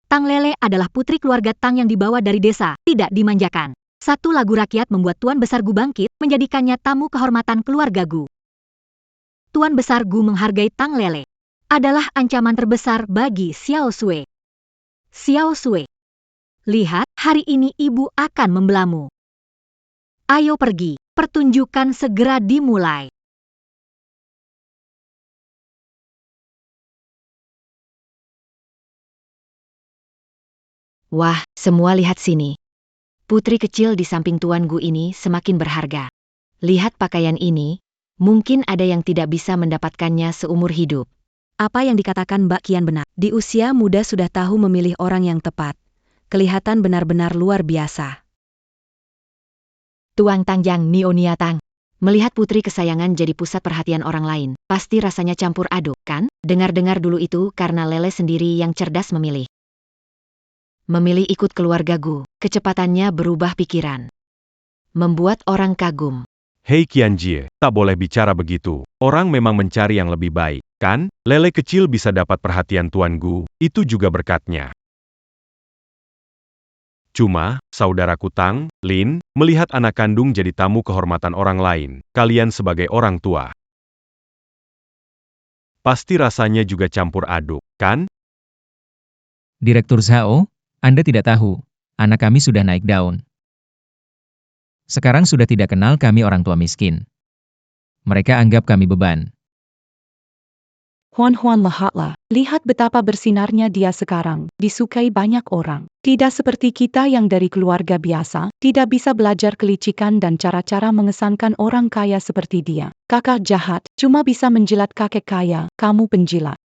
Tang Lele adalah putri keluarga Tang yang dibawa dari desa, tidak dimanjakan. Satu lagu rakyat membuat Tuan Besar Gu bangkit, menjadikannya tamu kehormatan keluarga Gu. Tuan Besar Gu menghargai Tang Lele. Adalah ancaman terbesar bagi Xiao Sui. Xiao Sui, lihat, hari ini ibu akan membelamu. Ayo pergi, pertunjukan segera dimulai. Wah, semua lihat sini. Putri kecil di samping Tuan Gu ini semakin berharga. Lihat pakaian ini, mungkin ada yang tidak bisa mendapatkannya seumur hidup. Apa yang dikatakan Mbak Kian benar. Di usia muda sudah tahu memilih orang yang tepat. Kelihatan benar-benar luar biasa. Tuang Tangjang Nionia Tang. Melihat putri kesayangan jadi pusat perhatian orang lain, pasti rasanya campur aduk, kan? Dengar-dengar dulu itu karena Lele sendiri yang cerdas memilih. Memilih ikut keluarga Gu, kecepatannya berubah pikiran. Membuat orang kagum. Hei Qianjie, tak boleh bicara begitu. Orang memang mencari yang lebih baik, kan? Lele kecil bisa dapat perhatian Tuan Gu, itu juga berkatnya. Cuma, saudaraku Tang, Lin, melihat anak kandung jadi tamu kehormatan orang lain, kalian sebagai orang tua. Pasti rasanya juga campur aduk, kan? Direktur Zhao, Anda tidak tahu, anak kami sudah naik daun. Sekarang sudah tidak kenal kami orang tua miskin. Mereka anggap kami beban. Huan lihatlah, lihat betapa bersinarnya dia sekarang, disukai banyak orang. Tidak seperti kita yang dari keluarga biasa, tidak bisa belajar kelicikan dan cara-cara mengesankan orang kaya seperti dia. Kakak jahat, cuma bisa menjilat kakek kaya, kamu penjilat.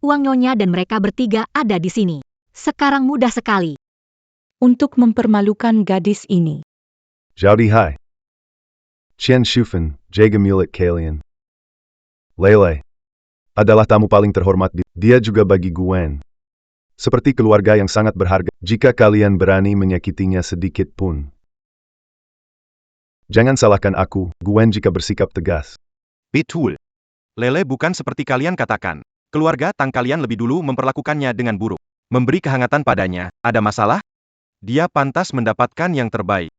Uang Nyonya dan mereka bertiga ada di sini. Sekarang mudah sekali. Untuk mempermalukan gadis ini. Zhao Dihai. Chen Shufen, jaga milik kalian. Lele adalah tamu paling terhormat dia juga bagi Gwen. Seperti keluarga yang sangat berharga, jika kalian berani menyakitinya sedikit pun. Jangan salahkan aku, Gwen jika bersikap tegas. Betul. Lele bukan seperti kalian katakan. Keluarga Tang kalian lebih dulu memperlakukannya dengan buruk. Memberi kehangatan padanya, ada masalah? Dia pantas mendapatkan yang terbaik.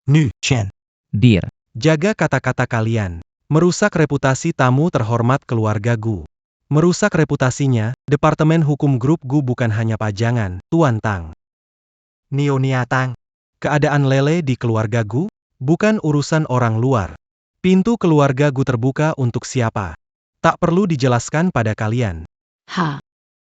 Nu, Chen. Dear, Jaga kata-kata kalian. Merusak reputasi tamu terhormat keluarga Gu. Merusak reputasinya, Departemen Hukum Grup Gu bukan hanya pajangan, Tuan Tang. Nionia Tang. Keadaan Lele di keluarga Gu, bukan urusan orang luar. Pintu keluarga Gu terbuka untuk siapa? Tak perlu dijelaskan pada kalian.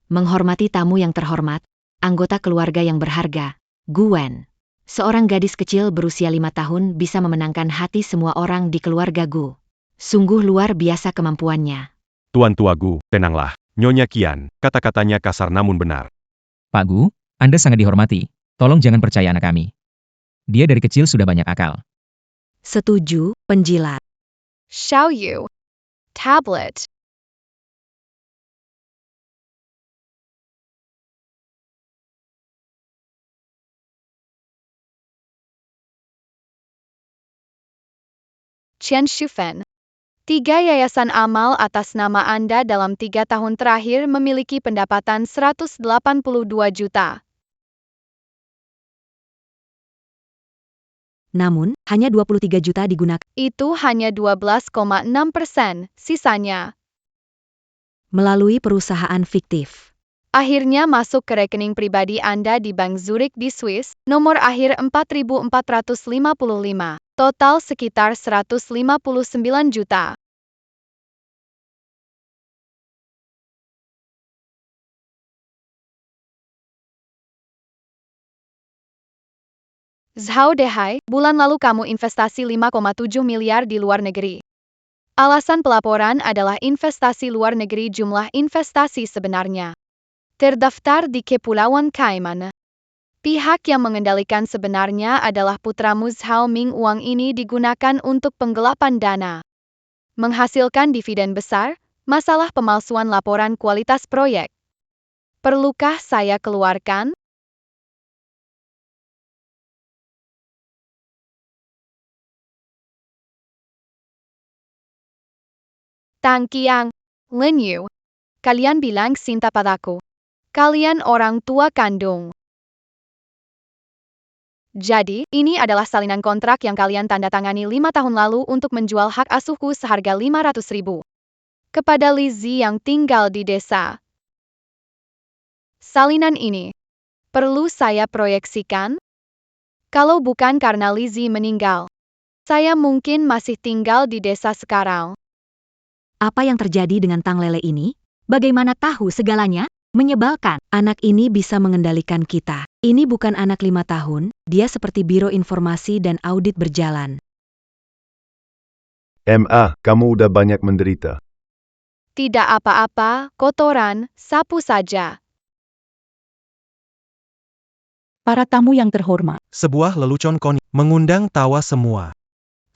Menghormati tamu yang terhormat, anggota keluarga yang berharga, Gwen. Seorang gadis kecil berusia 5 tahun bisa memenangkan hati semua orang di keluarga Gu. Sungguh luar biasa kemampuannya. Tuan Tua Gu, tenanglah. Nyonya Qian, kata-katanya kasar namun benar. Pak Gu, Anda sangat dihormati. Tolong jangan percaya anak kami. Dia dari kecil sudah banyak akal. Setuju, penjilat. Xiao Yu. Tablet. Chen Shufen. 3 yayasan amal atas nama Anda dalam 3 tahun terakhir memiliki pendapatan 182 juta. Namun, hanya 23 juta digunakan Itu hanya 12,6%, sisanya melalui perusahaan fiktif. akhirnya masuk ke rekening pribadi Anda di Bank Zurich di Swiss, nomor akhir 4455, total sekitar 159 juta. Zhao Dehai, bulan lalu kamu investasi 5,7 miliar di luar negeri. Alasan pelaporan adalah investasi luar negeri jumlah investasi sebenarnya terdaftar di Kepulauan Cayman. Pihak yang mengendalikan sebenarnya adalah putramu Zhao Ming. Uang ini digunakan untuk penggelapan dana. menghasilkan dividen besar, masalah pemalsuan laporan kualitas proyek. Perlukah saya keluarkan? Tang Qiang, Lin Yu, kalian bilang cinta padaku. Kalian orang tua kandung. Jadi, ini adalah salinan kontrak yang kalian tanda tangani 5 tahun lalu untuk menjual hak asuhku seharga 500.000. Kepada Lizzie yang tinggal di desa. Salinan ini perlu saya proyeksikan? Kalau bukan karena Lizzie meninggal, saya mungkin masih tinggal di desa sekarang. Apa yang terjadi dengan Tang Lele ini? Bagaimana tahu segalanya? Menyebalkan. Anak ini bisa mengendalikan kita. Ini bukan anak 5 tahun, dia seperti Biro Informasi dan Audit berjalan. MA, kamu udah banyak menderita. Tidak apa-apa, kotoran, sapu saja. Para tamu yang terhormat, Sebuah lelucon konyol mengundang tawa semua.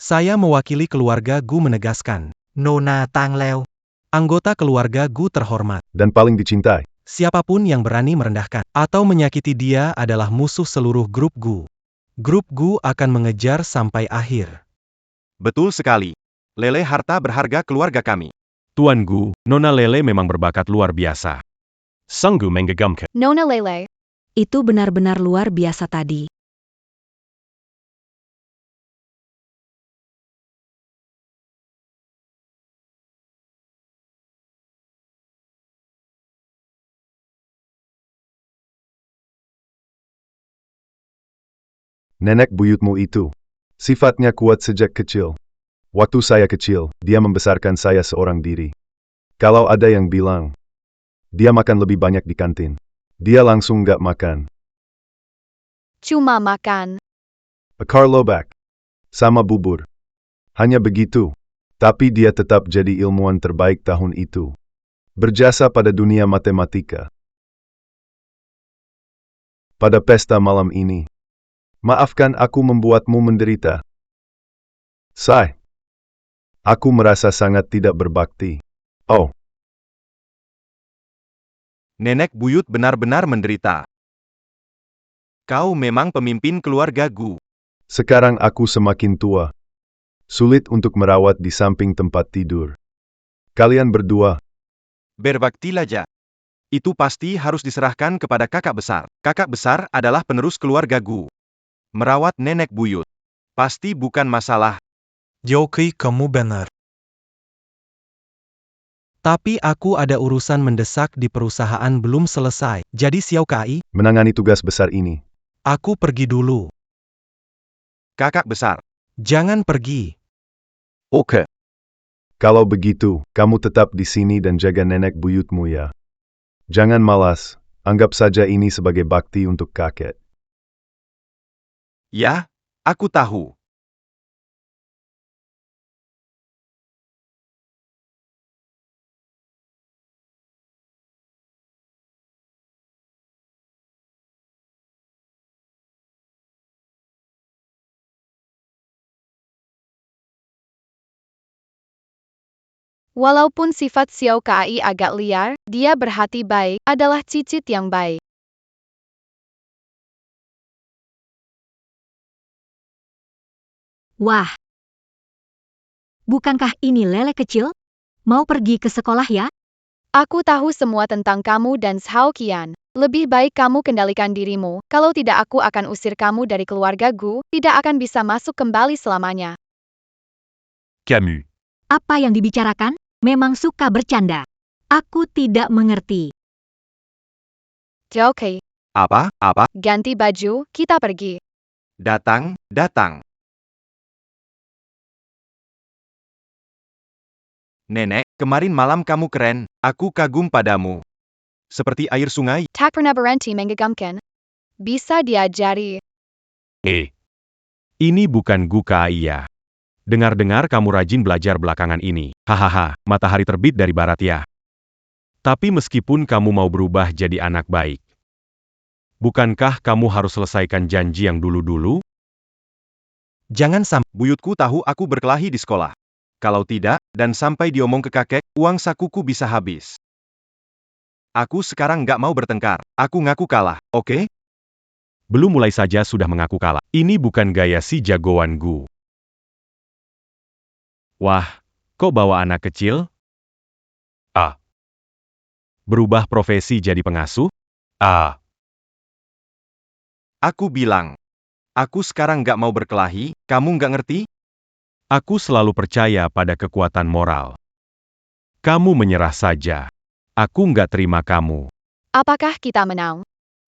Saya mewakili keluarga Gu menegaskan, Nona Tang Leo. Anggota keluarga Gu terhormat. Dan paling dicintai. Siapapun yang berani merendahkan atau menyakiti dia adalah musuh seluruh grup Gu. Grup Gu akan mengejar sampai akhir. Betul sekali. Lele harta berharga keluarga kami. Tuan Gu, Nona Lele memang berbakat luar biasa. Sungguh menggagumkan. Nona Lele, Itu benar-benar luar biasa tadi. Nenek buyutmu itu. Sifatnya kuat sejak kecil. Waktu saya kecil, dia membesarkan saya seorang diri. Kalau ada yang bilang, dia makan lebih banyak di kantin. Dia langsung nggak makan. cuma makan. Akar lobak. Sama bubur. Hanya begitu. Tapi dia tetap jadi ilmuwan terbaik tahun itu. Berjasa pada dunia matematika. Pada pesta malam ini. Maafkan aku membuatmu menderita. Sai. Aku merasa sangat tidak berbakti. Oh, Nenek buyut benar-benar menderita. Kau memang pemimpin keluarga Gu. sekarang aku semakin tua. Sulit untuk merawat di samping tempat tidur. Kalian berdua, Berbaktilah ja. Itu pasti harus diserahkan kepada kakak besar. Kakak besar adalah penerus keluarga Gu. Merawat nenek buyut. Pasti bukan masalah. Joki, kamu benar. Tapi aku ada urusan mendesak di perusahaan belum selesai. Jadi Xiao Kai, menangani tugas besar ini. aku pergi dulu. Kakak besar. Jangan pergi. Oke. Kalau begitu, kamu tetap di sini dan jaga nenek buyutmu ya. Jangan malas, anggap saja ini sebagai bakti untuk kakek. Ya, aku tahu. Walaupun sifat Xiao Kai agak liar, dia berhati baik, adalah cicit yang baik. Wah. Bukankah ini Lele kecil? Mau pergi ke sekolah ya? Aku tahu semua tentang kamu dan Xiao Qian. Lebih baik kamu kendalikan dirimu, kalau tidak aku akan usir kamu dari keluarga Gu, tidak akan bisa masuk kembali selamanya. Camus. Apa yang dibicarakan? Memang suka bercanda. Aku tidak mengerti. Oke, Apa? ganti baju, kita pergi. Datang. Nenek, kemarin malam kamu keren. Aku kagum padamu. Seperti air sungai. Tak pernah berhenti menggagumkan. Bisa diajari. Ini bukan Gu Kai ya. Dengar-dengar kamu rajin belajar belakangan ini. Hahaha, matahari terbit dari barat ya. Tapi meskipun kamu mau berubah jadi anak baik, bukankah kamu harus selesaikan janji yang dulu-dulu? Jangan sampai Buyutku tahu aku berkelahi di sekolah. Kalau tidak, dan sampai diomong ke kakek, uang sakuku bisa habis. Aku sekarang nggak mau bertengkar. Aku ngaku kalah, oke? Belum mulai saja sudah mengaku kalah. Ini bukan gaya si jagoan Gu. Wah, kok bawa anak kecil? Ah. Berubah profesi jadi pengasuh? Ah. Aku bilang. Aku sekarang nggak mau berkelahi, kamu nggak ngerti? Aku selalu percaya pada kekuatan moral. Kamu menyerah saja. Aku nggak terima kamu. Apakah kita menang?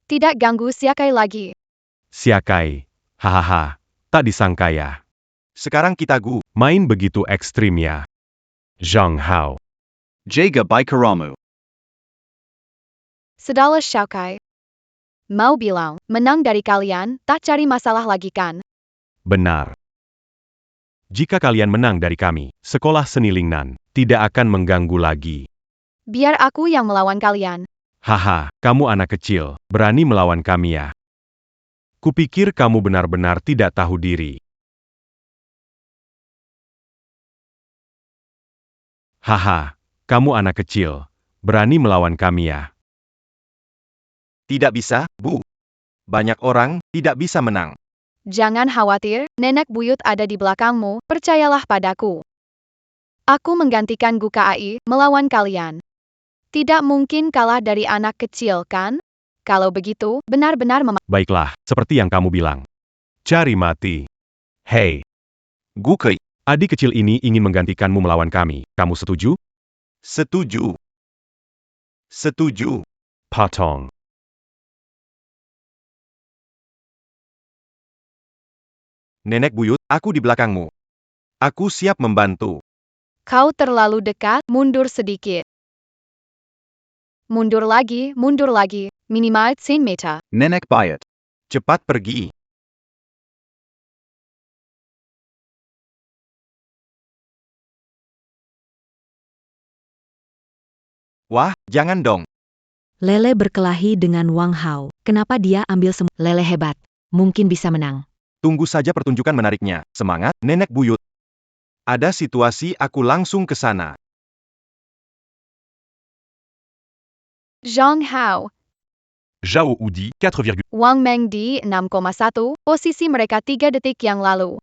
Tidak ganggu Siakai lagi. Siakai. Hahaha. Tak disangka ya. Sekarang kita Gu. Main begitu ekstrim ya. Zhang Hao. Jaga by Karamu. Sedala Siakai. Mau bilang, menang dari kalian, tak cari masalah lagi kan? Benar. Jika kalian menang dari kami, sekolah seni Lingnan tidak akan mengganggu lagi. Biar aku yang melawan kalian. Haha, kamu anak kecil, berani melawan kami ya. Kupikir kamu benar-benar tidak tahu diri. Haha, kamu anak kecil, berani melawan kami ya. Tidak bisa, Bu. Banyak orang tidak bisa menang. Jangan khawatir, nenek buyut ada di belakangmu, percayalah padaku. Aku menggantikan Gu Kai melawan kalian. Tidak mungkin kalah dari anak kecil, kan? Kalau begitu, benar-benar Baiklah, seperti yang kamu bilang. Cari mati. Hei, Gu Kei. adik kecil ini ingin menggantikanmu melawan kami. Kamu setuju? Setuju. Setuju. Patong. Nenek buyut, aku di belakangmu. Aku siap membantu. Kau terlalu dekat, mundur sedikit. Mundur lagi, minimal 10 meter. Nenek Bayat. Cepat pergi. Wah, jangan dong. Lele berkelahi dengan Wang Hao. Kenapa dia ambil semua? Lele hebat. Mungkin bisa menang. Tunggu saja pertunjukan menariknya. Semangat, nenek buyut. Ada situasi aku langsung ke sana. Zhang Hao, Zhao Udi, 4, Wang Meng di 6,1, posisi mereka 3 detik yang lalu.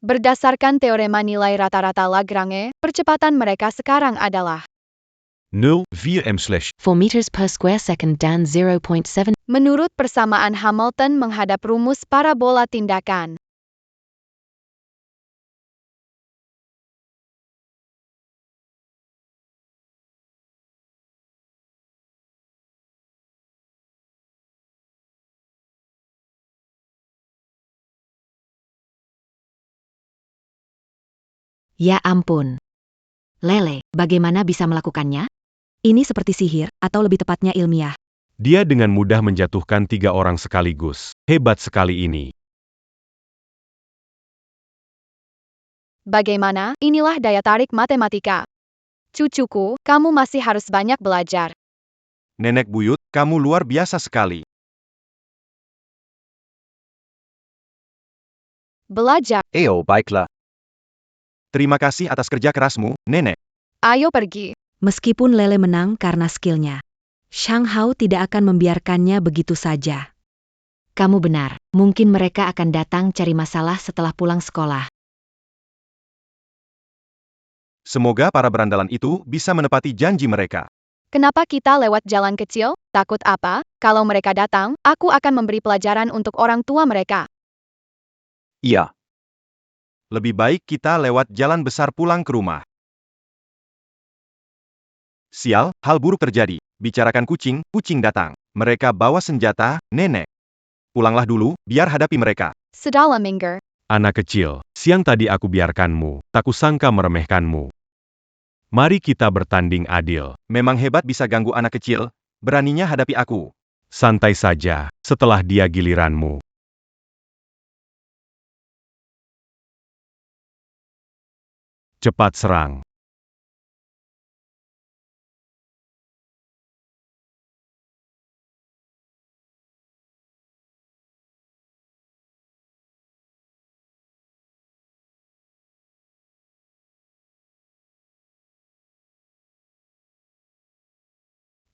Berdasarkan teorema nilai rata-rata Lagrange, percepatan mereka sekarang adalah 0,4 4 meters per square second dan 0.7. menurut persamaan Hamilton menghadap rumus parabola tindakan. Ya ampun. Lele, bagaimana bisa melakukannya? Ini seperti sihir, atau lebih tepatnya ilmiah. Dia dengan mudah menjatuhkan 3 orang sekaligus. Hebat sekali ini. Bagaimana? Inilah daya tarik matematika. Cucuku, kamu masih harus banyak belajar. Nenek buyut, kamu luar biasa sekali. Belajar. Baiklah. Terima kasih atas kerja kerasmu, nenek. Ayo pergi. Meskipun Lele menang karena skillnya, Zhang Hao tidak akan membiarkannya begitu saja. Kamu benar, mungkin mereka akan datang cari masalah setelah pulang sekolah. Semoga para berandalan itu bisa menepati janji mereka. Kenapa kita lewat jalan kecil? Takut apa? Kalau mereka datang, aku akan memberi pelajaran untuk orang tua mereka. Iya. Lebih baik kita lewat jalan besar pulang ke rumah. Sial, hal buruk terjadi. Bicarakan kucing, kucing datang. Mereka bawa senjata, nenek. Pulanglah dulu, biar hadapi mereka. Sedala minggir. Anak kecil, siang tadi aku biarkanmu, tak kusangka meremehkanmu. Mari kita bertanding adil. Memang hebat bisa ganggu anak kecil, beraninya hadapi aku. Santai saja, setelah dia giliranmu. Cepat serang.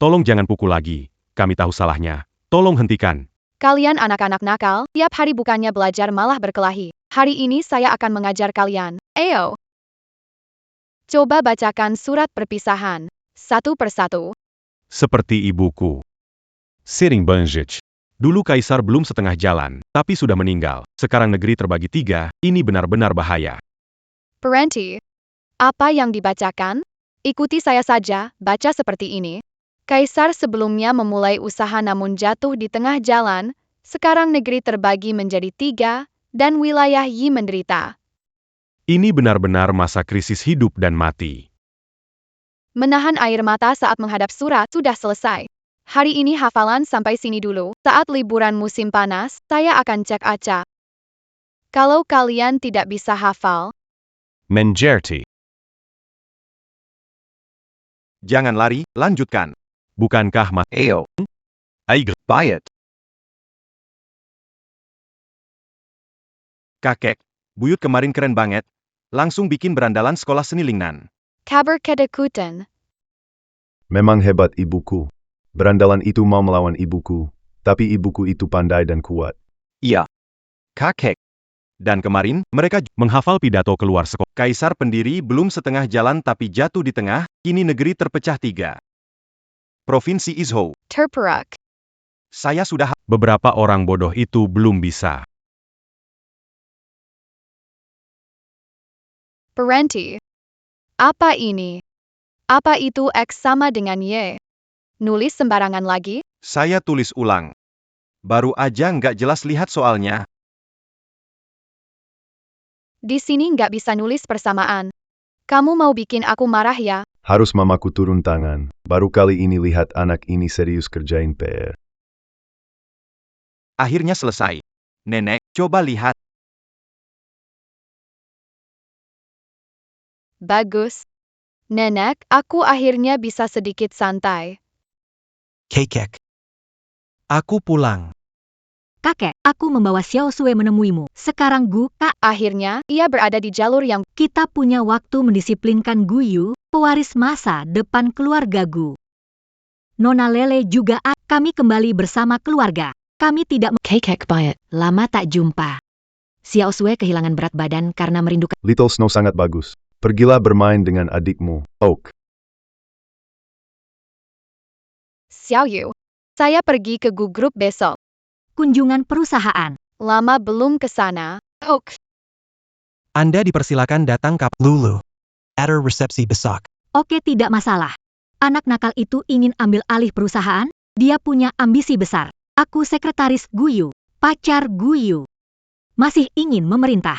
Tolong jangan pukul lagi. Kami tahu salahnya. Tolong hentikan. Kalian anak-anak nakal, tiap hari bukannya belajar malah berkelahi. Hari ini saya akan mengajar kalian. Ayo. Coba bacakan surat perpisahan. Satu persatu. Seperti ibuku. Sering Banjij. Dulu kaisar belum setengah jalan, tapi sudah meninggal. Sekarang negeri terbagi 3, ini benar-benar bahaya. Parenti. Apa yang dibacakan? Ikuti saya saja, baca seperti ini. Kaisar sebelumnya memulai usaha namun jatuh di tengah jalan, sekarang negeri terbagi menjadi 3, dan wilayah Yi menderita. Ini benar-benar masa krisis hidup dan mati. Menahan air mata saat menghadap surat sudah selesai. Hari ini hafalan sampai sini dulu, saat liburan musim panas, saya akan cek acak. Kalau kalian tidak bisa hafal, Menjerti. Jangan lari, lanjutkan. Bukankah Ayo. Aigl, Buy it. kakek, buyut kemarin keren banget. Langsung bikin berandalan sekolah seni Lingnan. kabar kedekutan. Memang hebat ibuku. Berandalan itu mau melawan ibuku, tapi ibuku itu pandai dan kuat. Iya. Kakek. Dan kemarin, mereka menghafal pidato keluar sekolah. Kaisar pendiri belum setengah jalan tapi jatuh di tengah, kini negeri terpecah 3. Provinsi Izhou. Terperak. Saya sudah beberapa orang bodoh itu belum bisa. Parenti. Apa ini? Apa itu X sama dengan Y? Nulis sembarangan lagi? Saya tulis ulang. Baru aja nggak jelas lihat soalnya. Di sini nggak bisa nulis persamaan. Kamu mau bikin aku marah ya? Harus mamaku turun tangan. Baru kali ini lihat anak ini serius kerjain PR. Akhirnya selesai. Nenek, coba lihat. Bagus. Nenek, aku akhirnya bisa sedikit santai. Kakek. Aku pulang. Kakek, aku membawa Xiao Sui menemuimu. Sekarang Gu, Kak, Akhirnya, ia berada di jalur yang kita punya waktu mendisiplinkan Gu Yu, pewaris masa depan keluarga Gu. Nona Lele juga kami kembali bersama keluarga. Kami tidak Kakek Bayat, lama tak jumpa. Xiao Sui kehilangan berat badan karena merindukan. Little Snow sangat bagus. Pergilah bermain dengan adikmu, Oak. Xiao Yu. Saya pergi ke Gu Group besok. kunjungan perusahaan. Lama belum ke sana. Ok. Anda dipersilakan datang kapan. Lulu. Atter resepsi besok. Oke, tidak masalah. Anak nakal itu ingin ambil alih perusahaan, dia punya ambisi besar. Aku sekretaris Gu Yu, pacar Gu Yu. Masih ingin memerintah.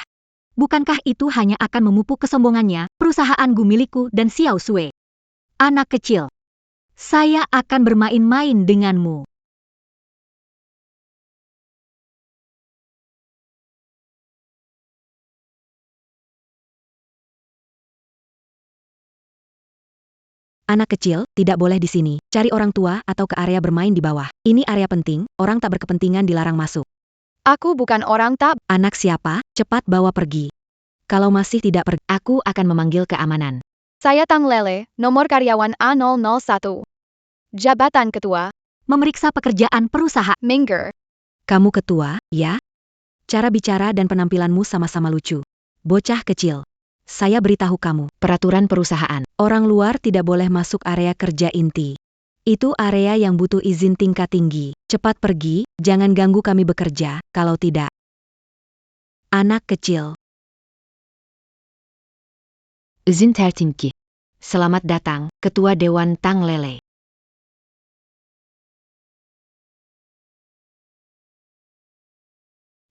Bukankah itu hanya akan memupuk kesombongannya, perusahaan Gu milikku dan Xiao Sui. Anak kecil. Saya akan bermain-main denganmu. Anak kecil, tidak boleh di sini. Cari orang tua atau ke area bermain di bawah. Ini area penting, orang tak berkepentingan dilarang masuk. Aku bukan orang tak. Anak siapa? Cepat bawa pergi. Kalau masih tidak pergi, aku akan memanggil keamanan. Saya Tang Lele, nomor karyawan A001. Jabatan Ketua, Memeriksa pekerjaan perusahaan. Minger. Kamu ketua, ya? Cara bicara dan penampilanmu sama-sama lucu. Bocah kecil. Saya beritahu kamu, peraturan perusahaan. Orang luar tidak boleh masuk area kerja inti. Itu area yang butuh izin tingkat tinggi. Cepat pergi, jangan ganggu kami bekerja, kalau tidak. Anak kecil. Izin tertinggi. Selamat datang, Ketua Dewan Tang Lele.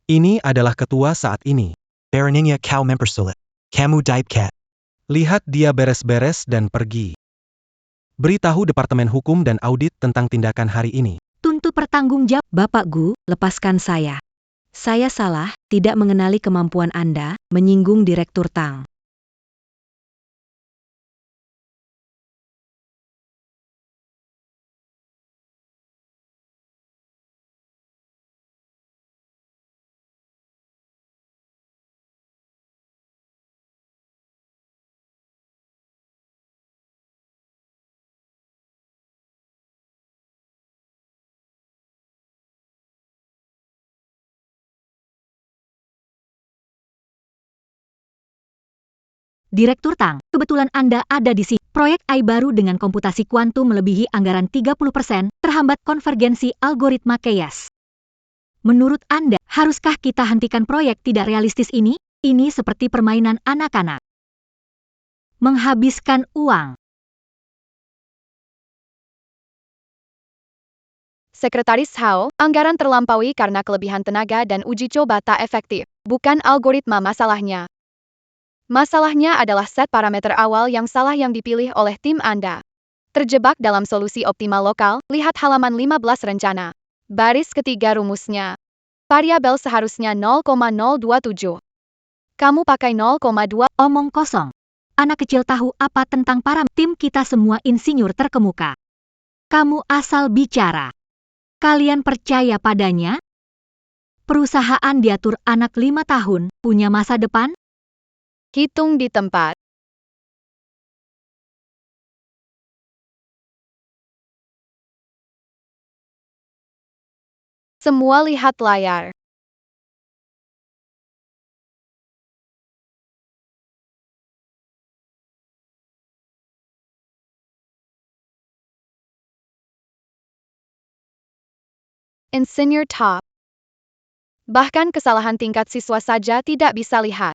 Ini adalah ketua saat ini. Baroninha kau mempersulit. Kamu Cat. Lihat dia beres-beres dan pergi. Beritahu Departemen Hukum dan Audit tentang tindakan hari ini. Tuntut pertanggungjawab. Bapak Gu, lepaskan saya. Saya salah, tidak mengenali kemampuan Anda, menyinggung Direktur Tang. Direktur Tang, kebetulan Anda ada di sini. Proyek AI baru dengan komputasi kuantum melebihi anggaran 30%, terhambat konvergensi algoritma chaos. Menurut Anda, haruskah kita hentikan proyek tidak realistis ini? Ini seperti permainan anak-anak. Menghabiskan uang. Sekretaris Hao, anggaran terlampaui karena kelebihan tenaga dan uji coba tak efektif. Bukan algoritma masalahnya. Masalahnya adalah set parameter awal yang salah yang dipilih oleh tim Anda. Terjebak dalam solusi optimal lokal, lihat halaman 15 rencana. Baris ketiga rumusnya. Variabel seharusnya 0,027. Kamu pakai 0,2. Omong kosong. Anak kecil tahu apa tentang tim kita semua insinyur terkemuka. Kamu asal bicara. Kalian percaya padanya? Perusahaan diatur anak 5 tahun, punya masa depan? Hitung di tempat. Semua lihat layar. Insinyur top. Bahkan kesalahan tingkat siswa saja tidak bisa lihat.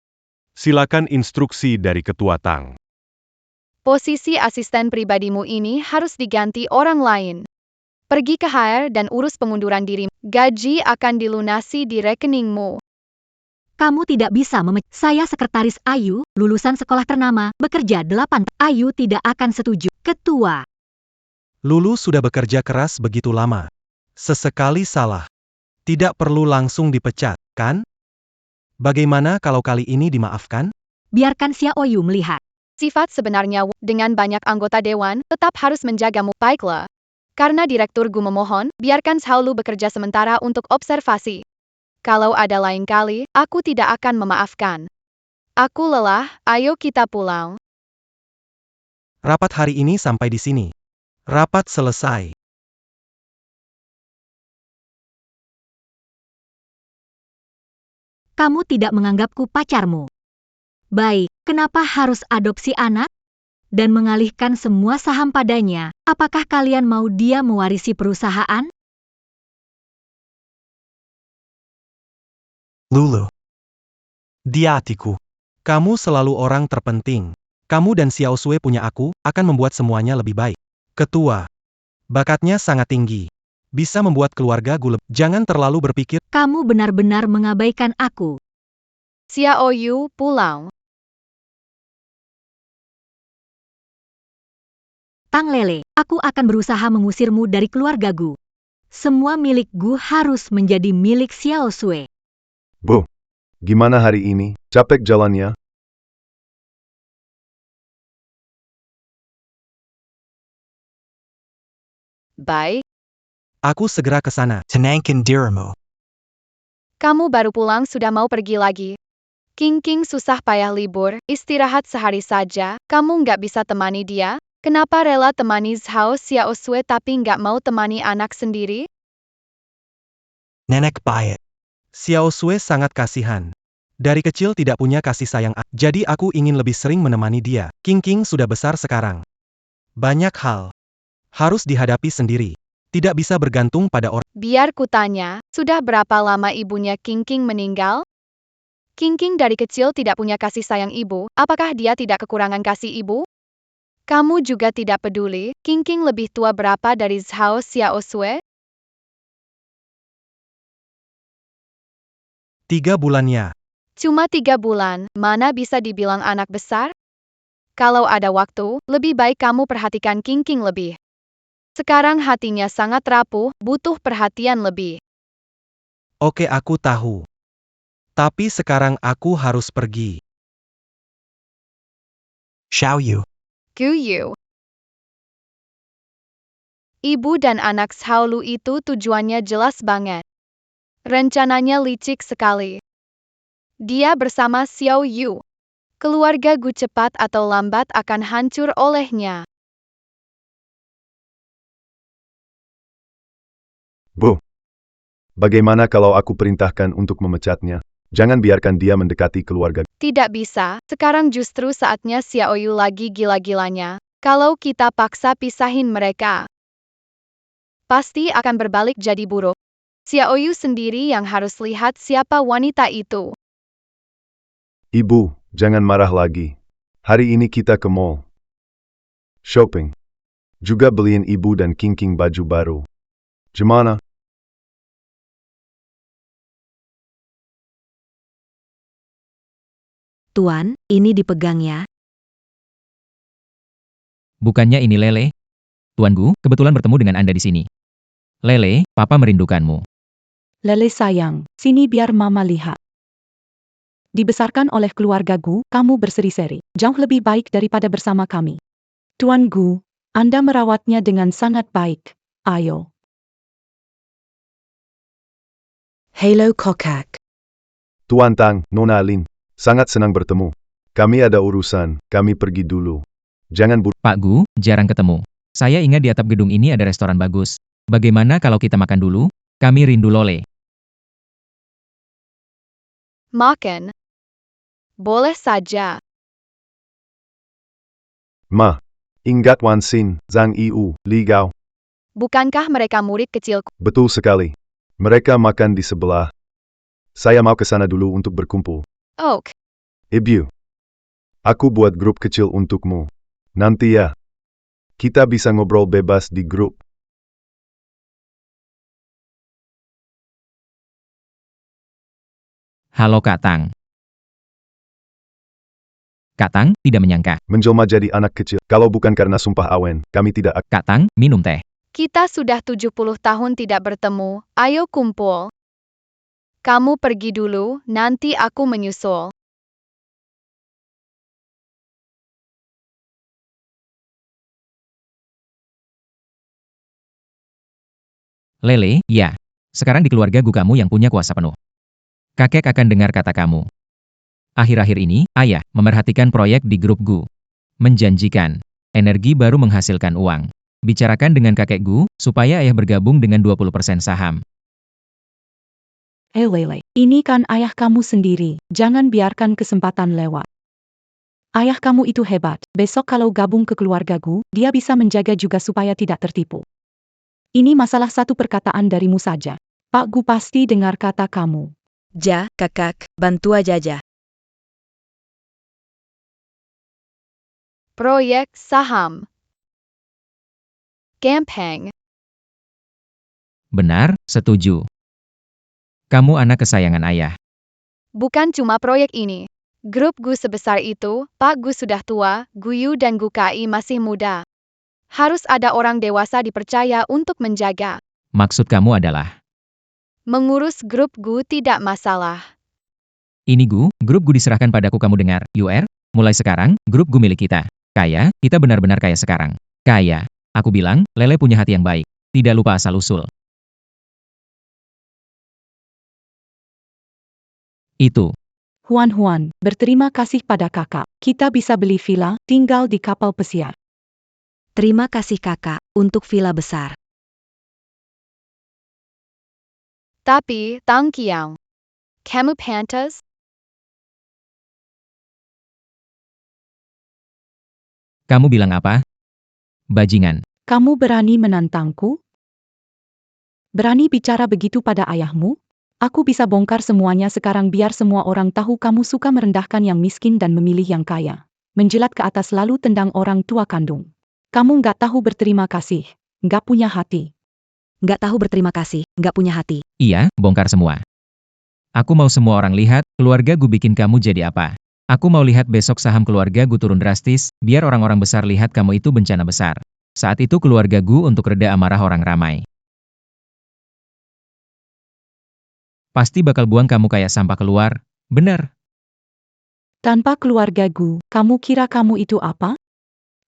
Silakan instruksi dari Ketua Tang. Posisi asisten pribadimu ini harus diganti orang lain. Pergi ke HR dan urus pengunduran diri. Gaji akan dilunasi di rekeningmu. Kamu tidak bisa Saya sekretaris Ayu, lulusan sekolah ternama, bekerja 8 Ayu tidak akan setuju. Ketua. Lulu sudah bekerja keras begitu lama. Sesekali salah. Tidak perlu langsung dipecat, kan? Bagaimana kalau kali ini dimaafkan? Biarkan Xiao Yu melihat. Sifat sebenarnya dengan banyak anggota dewan tetap harus menjagamu. Baiklah. Karena Direktur Gu memohon, biarkan Xiao Lu bekerja sementara untuk observasi. Kalau ada lain kali, aku tidak akan memaafkan. Aku lelah, ayo kita pulang. Rapat hari ini sampai di sini. Rapat selesai. Kamu tidak menganggapku pacarmu. Baik, kenapa harus adopsi anak? Dan mengalihkan semua saham padanya, apakah kalian mau dia mewarisi perusahaan? Lulu. Di hatiku. Kamu selalu orang terpenting. Kamu dan Xiao Sui punya aku, akan membuat semuanya lebih baik. Ketua. Bakatnya sangat tinggi. Bisa membuat keluarga gue Jangan terlalu berpikir. Kamu benar-benar mengabaikan aku. Xiao Yu pulang. Tang Lele, aku akan berusaha mengusirmu dari keluarga Gu. Semua milik Gu harus menjadi milik Xiao Sui. Bu, gimana hari ini? Capek jalannya? Baik. Aku segera ke sana. Tenangkan dirimu. Kamu baru pulang sudah mau pergi lagi. King susah payah libur, istirahat sehari saja, kamu nggak bisa temani dia? Kenapa rela temani Zhao Xiao Sui tapi nggak mau temani anak sendiri? Nenek baik. Xiao Sui sangat kasihan. Dari kecil tidak punya kasih sayang, jadi aku ingin lebih sering menemani dia. King sudah besar sekarang. Banyak hal harus dihadapi sendiri. Tidak bisa bergantung pada orang. Biar kutanya, sudah berapa lama ibunya King meninggal? King dari kecil tidak punya kasih sayang ibu, apakah dia tidak kekurangan kasih ibu? Kamu juga tidak peduli, King lebih tua berapa dari Zhao Xiao Sui? 3 bulannya. Cuma 3 bulan, mana bisa dibilang anak besar? Kalau ada waktu, lebih baik kamu perhatikan King lebih. Sekarang hatinya sangat rapuh, butuh perhatian lebih. Oke, aku tahu. Tapi sekarang aku harus pergi. Xiao Yu. Gu Yu. Ibu dan anak Xiao Lu itu tujuannya jelas banget. Rencananya licik sekali. Dia bersama Xiao Yu. Keluarga Gu cepat atau lambat akan hancur olehnya. Bu, bagaimana kalau aku perintahkan untuk memecatnya? Jangan biarkan dia mendekati keluarga. Tidak bisa, sekarang justru saatnya Xiaoyu lagi gila-gilanya. Kalau kita paksa pisahin mereka, pasti akan berbalik jadi buruk. Xiaoyu sendiri yang harus lihat siapa wanita itu. Ibu, jangan marah lagi. Hari ini kita ke mall. Shopping. Juga beliin ibu dan King baju baru. Gimana? Tuan, ini dipegang ya. Bukannya ini Lele? Tuan Gu, kebetulan bertemu dengan Anda di sini. Lele, Papa merindukanmu. Lele sayang, sini biar Mama lihat. Dibesarkan oleh keluarga Gu, kamu berseri-seri. Jauh lebih baik daripada bersama kami. Tuan Gu, Anda merawatnya dengan sangat baik. Ayo. Hello Kokak. Tuan Tang, Nona Lin. Sangat senang bertemu. Kami ada urusan, kami pergi dulu. Jangan Pak Gu, jarang ketemu. Saya ingat di atap gedung ini ada restoran bagus. Bagaimana kalau kita makan dulu? Kami rindu Lole. Makan? Boleh saja. Ma. Ingat Wan Xin, Zhang Yiu, Li Gao. Bukankah mereka murid kecilku? Betul sekali. Mereka makan di sebelah. Saya mau ke sana dulu untuk berkumpul. Ok. Ibu. Aku buat grup kecil untukmu. Nanti ya. Kita bisa ngobrol bebas di grup. Halo Kak Tang. Kak Tang, tidak menyangka. Menjelma jadi anak kecil. Kalau bukan karena sumpah awen, kami tidak akan. Kak Tang, minum teh. Kita sudah 70 tahun tidak bertemu, ayo kumpul. Kamu pergi dulu, nanti aku menyusul. Lele, ya. Sekarang di keluarga Gu kamu yang punya kuasa penuh. Kakek akan dengar kata kamu. Akhir-akhir ini, ayah memerhatikan proyek di grup Gu. Menjanjikan. Energi baru menghasilkan uang. Bicarakan dengan kakek Gu, supaya ayah bergabung dengan 20% saham. Lele, ini kan ayah kamu sendiri, jangan biarkan kesempatan lewat. Ayah kamu itu hebat, besok kalau gabung ke keluarga Gu, dia bisa menjaga juga supaya tidak tertipu. Ini masalah satu perkataan darimu saja. Pak Gu pasti dengar kata kamu. Ja, kakak, bantu aja. Proyek saham. Campaign. Benar, setuju. Kamu anak kesayangan ayah. Bukan cuma proyek ini. Grup Gu sebesar itu, Pak Gu sudah tua, Guyu dan Gu Kai masih muda. Harus ada orang dewasa dipercaya untuk menjaga. Maksud kamu adalah, Mengurus grup Gu tidak masalah. ini Gu, grup Gu diserahkan padaku kamu dengar, UR, mulai sekarang, grup Gu milik kita. Kaya, kita benar-benar kaya sekarang. Kaya. Aku bilang, Lele punya hati yang baik. Tidak lupa asal-usul. Itu. Huan, berterima kasih pada kakak. Kita bisa beli villa, tinggal di kapal pesiar. Terima kasih kakak, untuk villa besar. Tapi, Tang Qiang, kamu pantas? Kamu bilang apa? Bajingan. Kamu berani menantangku? Berani bicara begitu pada ayahmu? Aku bisa bongkar semuanya sekarang biar semua orang tahu kamu suka merendahkan yang miskin dan memilih yang kaya. Menjilat ke atas lalu tendang orang tua kandung. Kamu nggak tahu berterima kasih, nggak punya hati. Nggak tahu berterima kasih, nggak punya hati. Iya, bongkar semua. Aku mau semua orang lihat, keluarga Gu bikin kamu jadi apa. Aku mau lihat besok saham keluarga Gu turun drastis, biar orang-orang besar lihat kamu itu bencana besar. Saat itu keluarga Gu untuk reda amarah orang ramai. Pasti bakal buang kamu kayak sampah keluar, bener? Tanpa keluarga Gu, kamu kira kamu itu apa?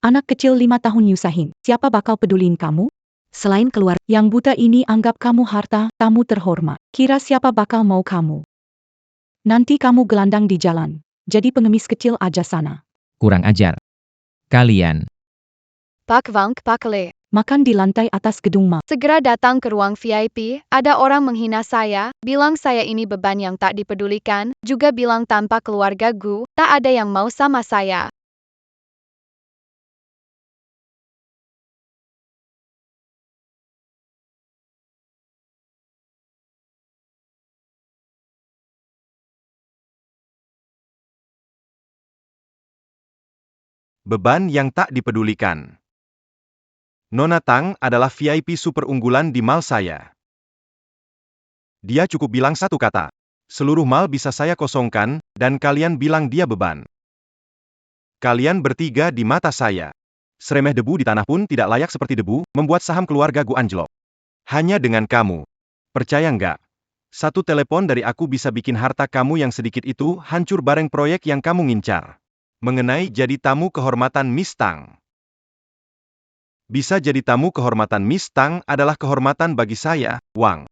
Anak kecil 5 tahun nyusahin, siapa bakal pedulin kamu? Selain keluar, Yang buta ini anggap kamu harta, tamu terhormat. Kira siapa bakal mau kamu? Nanti kamu gelandang di jalan. Jadi pengemis kecil aja sana. Kurang ajar. Kalian. Pak Vang Pak Le. makan di lantai atas gedung mall. Segera datang ke ruang VIP, ada orang menghina saya, bilang saya ini beban yang tak dipedulikan, juga bilang tanpa keluarga Gu, tak ada yang mau sama saya. Beban yang tak dipedulikan. Nona Tang adalah VIP super unggulan di mall saya. Dia cukup bilang satu kata. Seluruh mall bisa saya kosongkan, dan kalian bilang dia beban. Kalian bertiga di mata saya. Seremeh debu di tanah pun tidak layak seperti debu, membuat saham keluarga Gu anjlok. Hanya dengan kamu. Percaya nggak? Satu telepon dari aku bisa bikin harta kamu yang sedikit itu hancur bareng proyek yang kamu ngincar. Mengenai jadi tamu kehormatan Miss Tang. Bisa jadi tamu kehormatan Miss Tang adalah kehormatan bagi saya, Wang.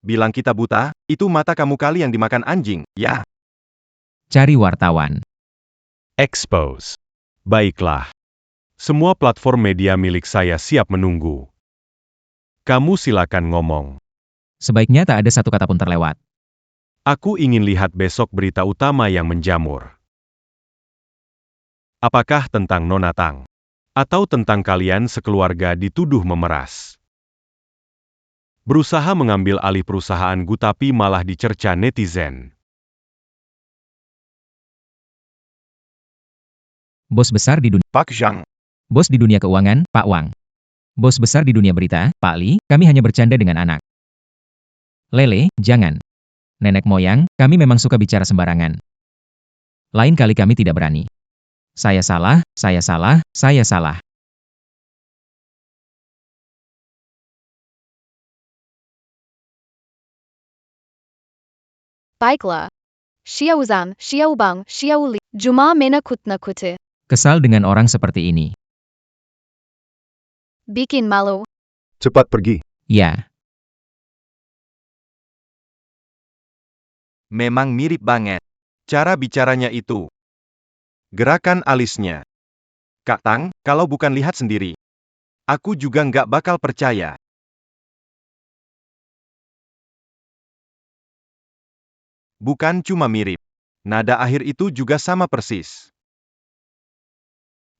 Bilang kita buta, itu mata kamu kali yang dimakan anjing, ya? Cari wartawan. Expose. Baiklah. Semua platform media milik saya siap menunggu. Kamu silakan ngomong. Sebaiknya tak ada satu kata pun terlewat. Aku ingin lihat besok berita utama yang menjamur. Apakah tentang Nona Tang? Atau tentang kalian sekeluarga dituduh memeras? Berusaha mengambil alih perusahaan Gu tapi malah dicerca netizen. Bos besar di dunia. Pak Zhang. Bos di dunia keuangan, Pak Wang. Bos besar di dunia berita, Pak Li, kami hanya bercanda dengan anak. Lele, jangan. Nenek moyang, kami memang suka bicara sembarangan. Lain kali kami tidak berani. Saya salah, saya salah, saya salah. Baiklah. Xiaozan, Xiaobang, Xiaoli, Juma mena kutna kutu. Kesal dengan orang seperti ini. Bikin malu. Cepat pergi. Ya, Memang mirip banget. Cara bicaranya itu. Gerakan alisnya. Kak Tang, kalau bukan lihat sendiri. Aku juga nggak bakal percaya. Bukan cuma mirip. Nada akhir itu juga sama persis.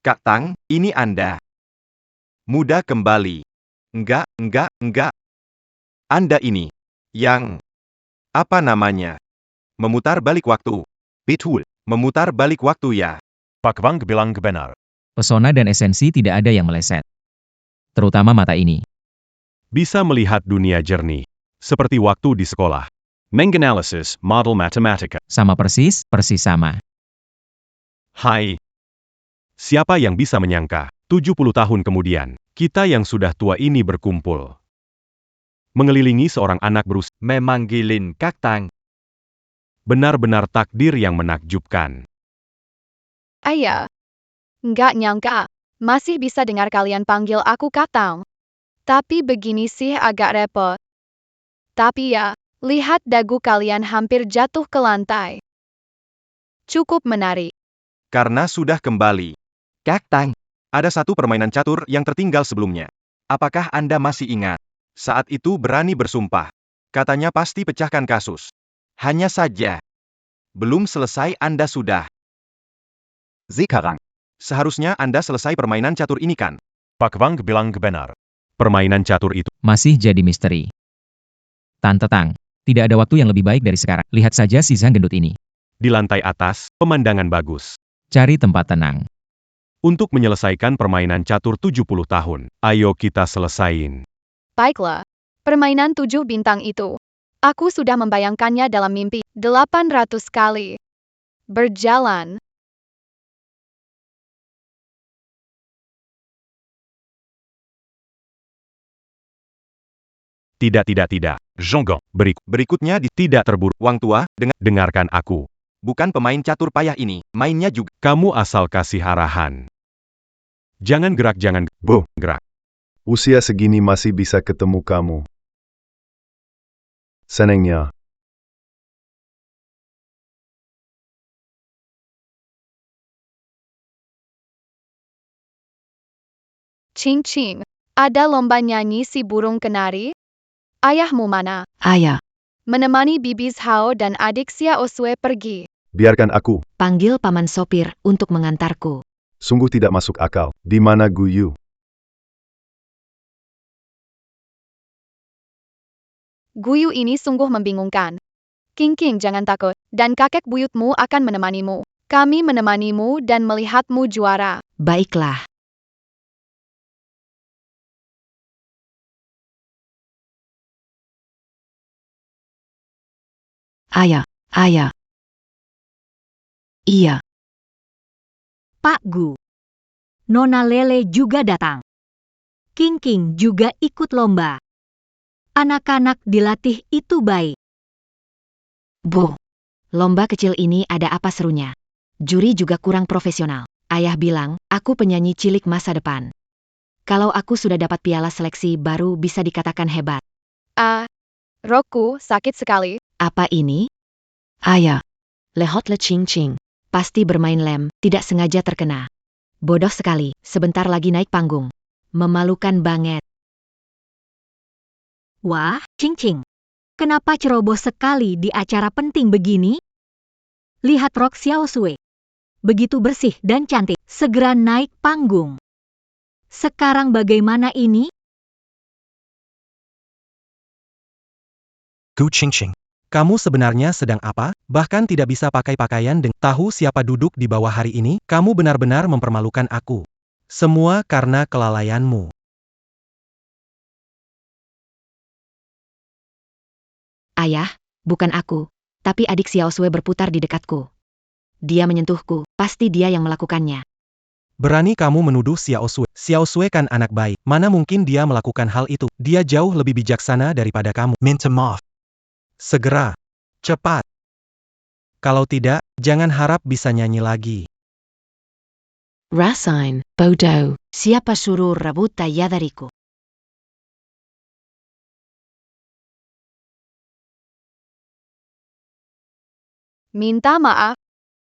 Kak Tang, ini Anda. Muda kembali. Enggak. Anda ini. Yang. Apa namanya? Memutar balik waktu. Betul. Memutar balik waktu ya. Pak Wang bilang benar. pesona dan esensi tidak ada yang meleset. Terutama mata ini. Bisa melihat dunia jernih. Seperti waktu di sekolah. Menganalisis model matematika. Sama persis sama. Hai. Siapa yang bisa menyangka, 70 tahun kemudian, kita yang sudah tua ini berkumpul. Mengelilingi seorang anak berusia. Memanggilin Kak Tang. Benar-benar takdir yang menakjubkan. Ayah. Nggak nyangka. Masih bisa dengar kalian panggil aku Katang. Tapi begini sih agak repot. Tapi ya, lihat dagu kalian hampir jatuh ke lantai. Cukup menarik. Karena sudah kembali. Kak Tang. Ada satu permainan catur yang tertinggal sebelumnya. Apakah Anda masih ingat? Saat itu berani bersumpah. Katanya pasti pecahkan kasus. Hanya saja. Belum selesai Anda sudah. Sekarang. Seharusnya Anda selesai permainan catur ini kan? Pak Wang bilang benar. Permainan catur itu. Masih jadi misteri. Tante Tang, tidak ada waktu yang lebih baik dari sekarang. Lihat saja si Zhang gendut ini. Di lantai atas, pemandangan bagus. Cari tempat tenang. Untuk menyelesaikan permainan catur 70 tahun, ayo kita selesain. Baiklah. Permainan 7 bintang itu. Aku sudah membayangkannya dalam mimpi 800 kali. Berjalan. Tidak. Zhonggong. Berikutnya tidak terburu. Wang tua, dengarkan aku. Bukan pemain catur payah ini, mainnya juga. Kamu asal kasih arahan. Jangan gerak, gerak. Usia segini masih bisa ketemu kamu. Senengnya. Ching Ching, ada lomba nyanyi si burung kenari? Ayahmu mana? Ayah, Menemani Bibi Zhao dan adik Xiao Sui pergi. Biarkan aku. panggil paman sopir untuk mengantarku. Sungguh tidak masuk akal. Di mana Gu Yu? Guyu ini sungguh membingungkan. King King jangan takut, dan kakek buyutmu akan menemanimu. Kami menemanimu dan melihatmu juara. Baiklah. Ayah, ayah. Iya, Pak Gu. Nona Lele juga datang. King King juga ikut lomba. Anak-anak dilatih itu baik. Bu. Lomba kecil ini ada apa serunya? Juri juga kurang profesional. Ayah bilang, aku penyanyi cilik masa depan. Kalau aku sudah dapat piala seleksi baru bisa dikatakan hebat. Roku sakit sekali. Apa ini? Ayah. Lehot le Ching Ching. Pasti bermain lem, tidak sengaja terkena. Bodoh sekali, sebentar lagi naik panggung. Memalukan banget. Wah, Ching Ching. Kenapa ceroboh sekali di acara penting begini? Lihat rok Xiao Sui. Begitu bersih dan cantik, segera naik panggung. Sekarang bagaimana ini? Gu Qingqing. Kamu sebenarnya sedang apa? Bahkan tidak bisa pakai pakaian dengan tahu siapa duduk di bawah hari ini? Kamu benar-benar mempermalukan aku. Semua karena kelalaianmu. Ayah, bukan aku, tapi adik Xiao Sui berputar di dekatku. Dia menyentuhku, pasti dia yang melakukannya. Berani kamu menuduh Xiao Sui. Xiao Sui kan anak baik. Mana mungkin dia melakukan hal itu? Dia jauh lebih bijaksana daripada kamu. Minta maaf. Segera. Cepat. Kalau tidak, jangan harap bisa nyanyi lagi. Rasain, bodoh. Siapa suruh rebut ya dariku? Minta maaf?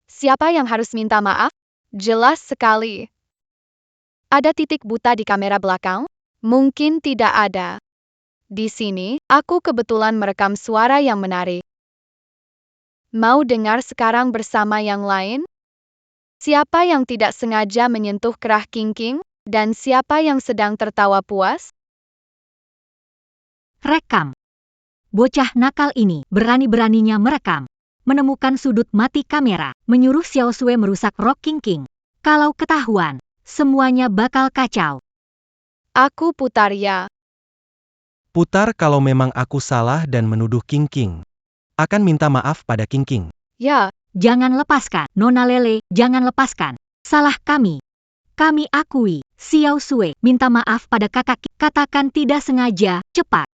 Siapa yang harus minta maaf? Jelas sekali. Ada titik buta di kamera belakang? Mungkin tidak ada. Di sini, aku kebetulan merekam suara yang menarik. Mau dengar sekarang bersama yang lain? Siapa yang tidak sengaja menyentuh kerah King King, dan siapa yang sedang tertawa puas? Rekam. Bocah nakal ini berani-beraninya merekam. Menemukan sudut mati kamera, menyuruh Xiao Sui merusak rok King King. Kalau ketahuan, semuanya bakal kacau. Aku putar ya. Putar kalau memang aku salah dan menuduh King King. Akan minta maaf pada King King. Ya, Jangan lepaskan, Nona Lele, jangan lepaskan. Salah kami. Kami akui, Xiao Sui minta maaf pada kakak. Katakan tidak sengaja, cepat.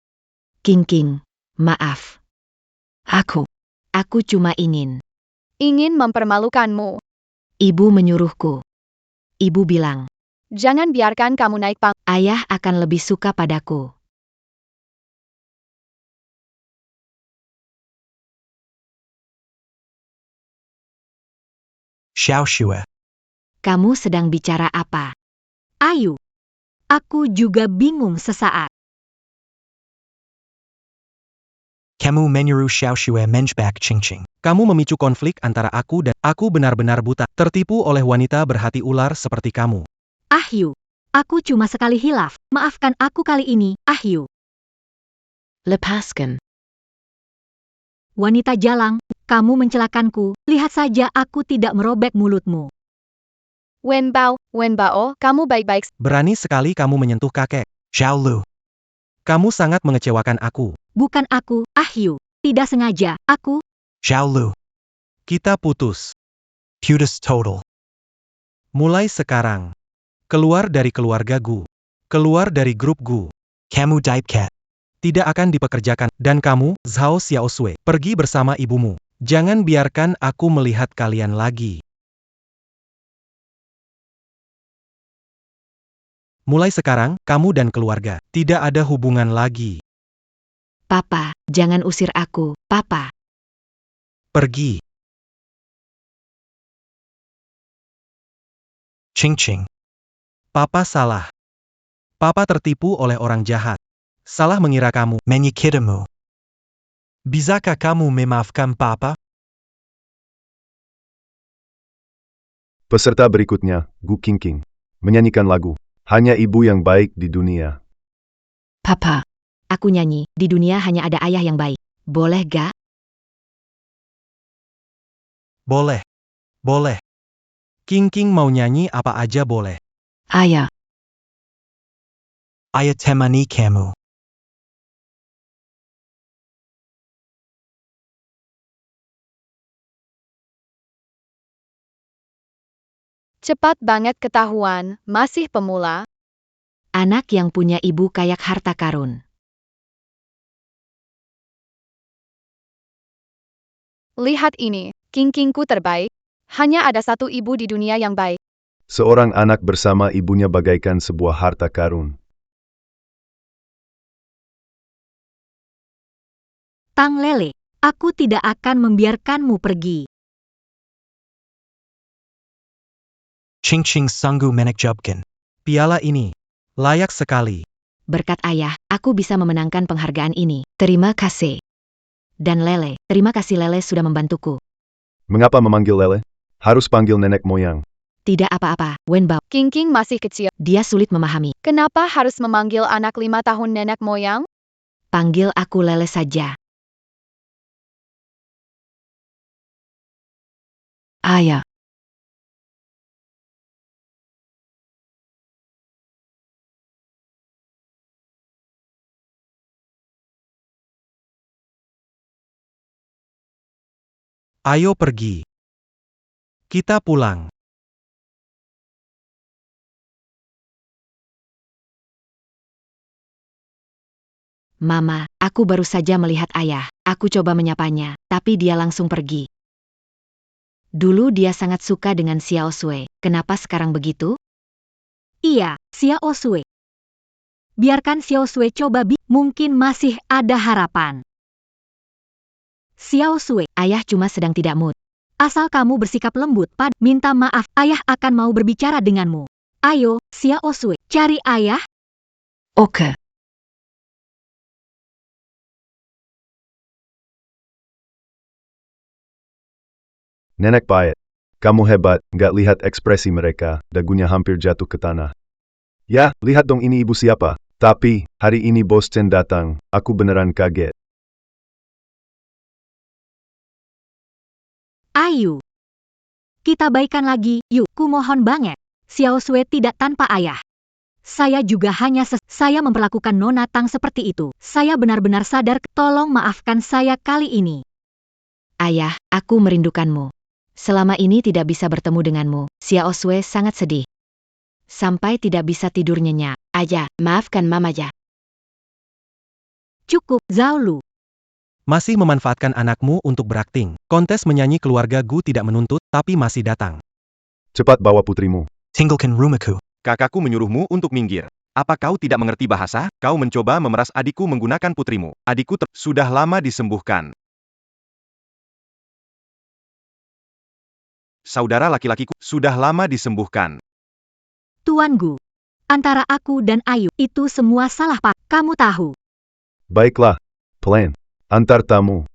King King, maaf. Aku cuma ingin. ingin mempermalukanmu. Ibu menyuruhku. Ibu bilang, Jangan biarkan kamu naik panggung. ayah akan lebih suka padaku. Xiao Shui. Kamu sedang bicara apa? Ayu. Aku juga bingung sesaat. Kamu menyuruh Xiao Shui menjebak Qingqing. Kamu memicu konflik antara aku dan aku benar-benar buta, tertipu oleh wanita berhati ular seperti kamu. Ahyu. Aku cuma sekali hilaf. Maafkan aku kali ini, Ahyu. Lepaskan. Wanita jalang, kamu mencelakanku. Lihat saja aku tidak merobek mulutmu. Wenbao, kamu baik-baik. Berani sekali kamu menyentuh kakek. Zhao Lu. Kamu sangat mengecewakan aku. Bukan aku, Ahyu. Tidak sengaja, aku. Zhao Lu. Kita putus. Putus total. Mulai sekarang. Keluar dari keluarga Gu. Keluar dari grup Gu. Kamu Daipcat. Tidak akan dipekerjakan. Dan kamu, Zhao Xiaosui, pergi bersama ibumu. Jangan biarkan aku melihat kalian lagi. Mulai sekarang, kamu dan keluarga tidak ada hubungan lagi. Papa, jangan usir aku, Papa. Pergi. Qingqing. Papa salah. Papa tertipu oleh orang jahat. Salah mengira kamu. Menyikirimu. Bisakah kamu memaafkan Papa? Peserta berikutnya, Gu Qingqing. Menyanyikan lagu, Hanya Ibu Yang Baik di Dunia. Papa, aku nyanyi, di dunia hanya ada ayah yang baik. Boleh gak? Boleh. Boleh. Qingqing mau nyanyi apa aja boleh. Ayah. Ayah temani kamu. Cepat banget ketahuan, masih pemula. Anak yang punya ibu kayak harta karun. Lihat ini, Qingqingku terbaik. Hanya ada satu ibu di dunia yang baik. Seorang anak bersama ibunya bagaikan sebuah harta karun. Tang Lele, aku tidak akan membiarkanmu pergi. Qingqing sungguh menakjubkan. Piala ini layak sekali. Berkat ayah, aku bisa memenangkan penghargaan ini. Terima kasih. Dan Lele, terima kasih Lele sudah membantuku. Mengapa memanggil Lele? Harus panggil nenek moyang. Tidak apa-apa, Wenbao. Qingqing masih kecil. Dia sulit memahami. Kenapa harus memanggil anak 5 tahun nenek moyang? Panggil aku Lele saja. Ayah. Ayo pergi. Kita pulang. Mama, aku baru saja melihat ayah. Aku coba menyapanya, tapi dia langsung pergi. Dulu dia sangat suka dengan Xiao Sui. Kenapa sekarang begitu? Iya, Xiao Sui. Biarkan Xiao Sui coba mungkin masih ada harapan. Xiao Sui, Ayah cuma sedang tidak mood. asal kamu bersikap lembut minta maaf, ayah akan mau berbicara denganmu. Ayo, Xiao Sui, cari ayah. Oke. Nenek pahit. Kamu hebat, nggak lihat ekspresi mereka, dagunya hampir jatuh ke tanah. Ya, lihat dong ini ibu siapa. Tapi, hari ini Bos Chen datang, aku beneran kaget. Ayo. Kita baikan lagi, yuk, kumohon banget. Xiao Sui tidak tanpa ayah. Saya juga hanya saya memperlakukan Nona Tang seperti itu. Saya benar-benar sadar, tolong maafkan saya kali ini. Ayah, aku merindukanmu. Selama ini tidak bisa bertemu denganmu. Xiao Sui sangat sedih. Sampai tidak bisa tidur nyenyak. Aja, maafkan Mama ya. Cukup, Zhao Lu. Masih memanfaatkan anakmu untuk berakting. Kontes menyanyi keluarga Gu tidak menuntut, tapi masih datang. Cepat bawa putrimu. Tinggalkan rumahku. Kakakku menyuruhmu untuk minggir. Apa kau tidak mengerti bahasa? Kau mencoba memeras adikku menggunakan putrimu. Adikku sudah lama disembuhkan. Saudara laki-lakiku sudah lama disembuhkan. Tuan Gu. Antara aku dan Ayu, itu semua salah Pak. Kamu tahu. Baiklah. Plan. Antar tamu.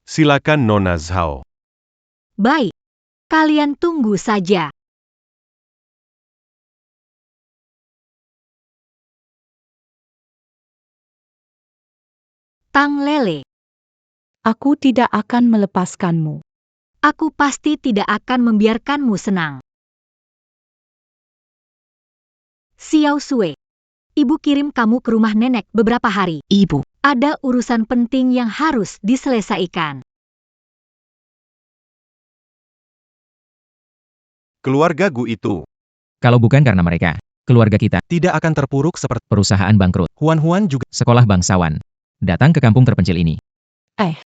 Silakan Nona Zhao. Baik. Kalian tunggu saja. Tang Lele. Aku tidak akan melepaskanmu. Aku pasti tidak akan membiarkanmu senang. Xiao Sui. Ibu kirim kamu ke rumah nenek beberapa hari. Ibu. Ada urusan penting yang harus diselesaikan. Keluarga Gu itu. Kalau bukan karena mereka, keluarga kita, Tidak akan terpuruk seperti perusahaan bangkrut, Huan juga. sekolah bangsawan, datang ke kampung terpencil ini.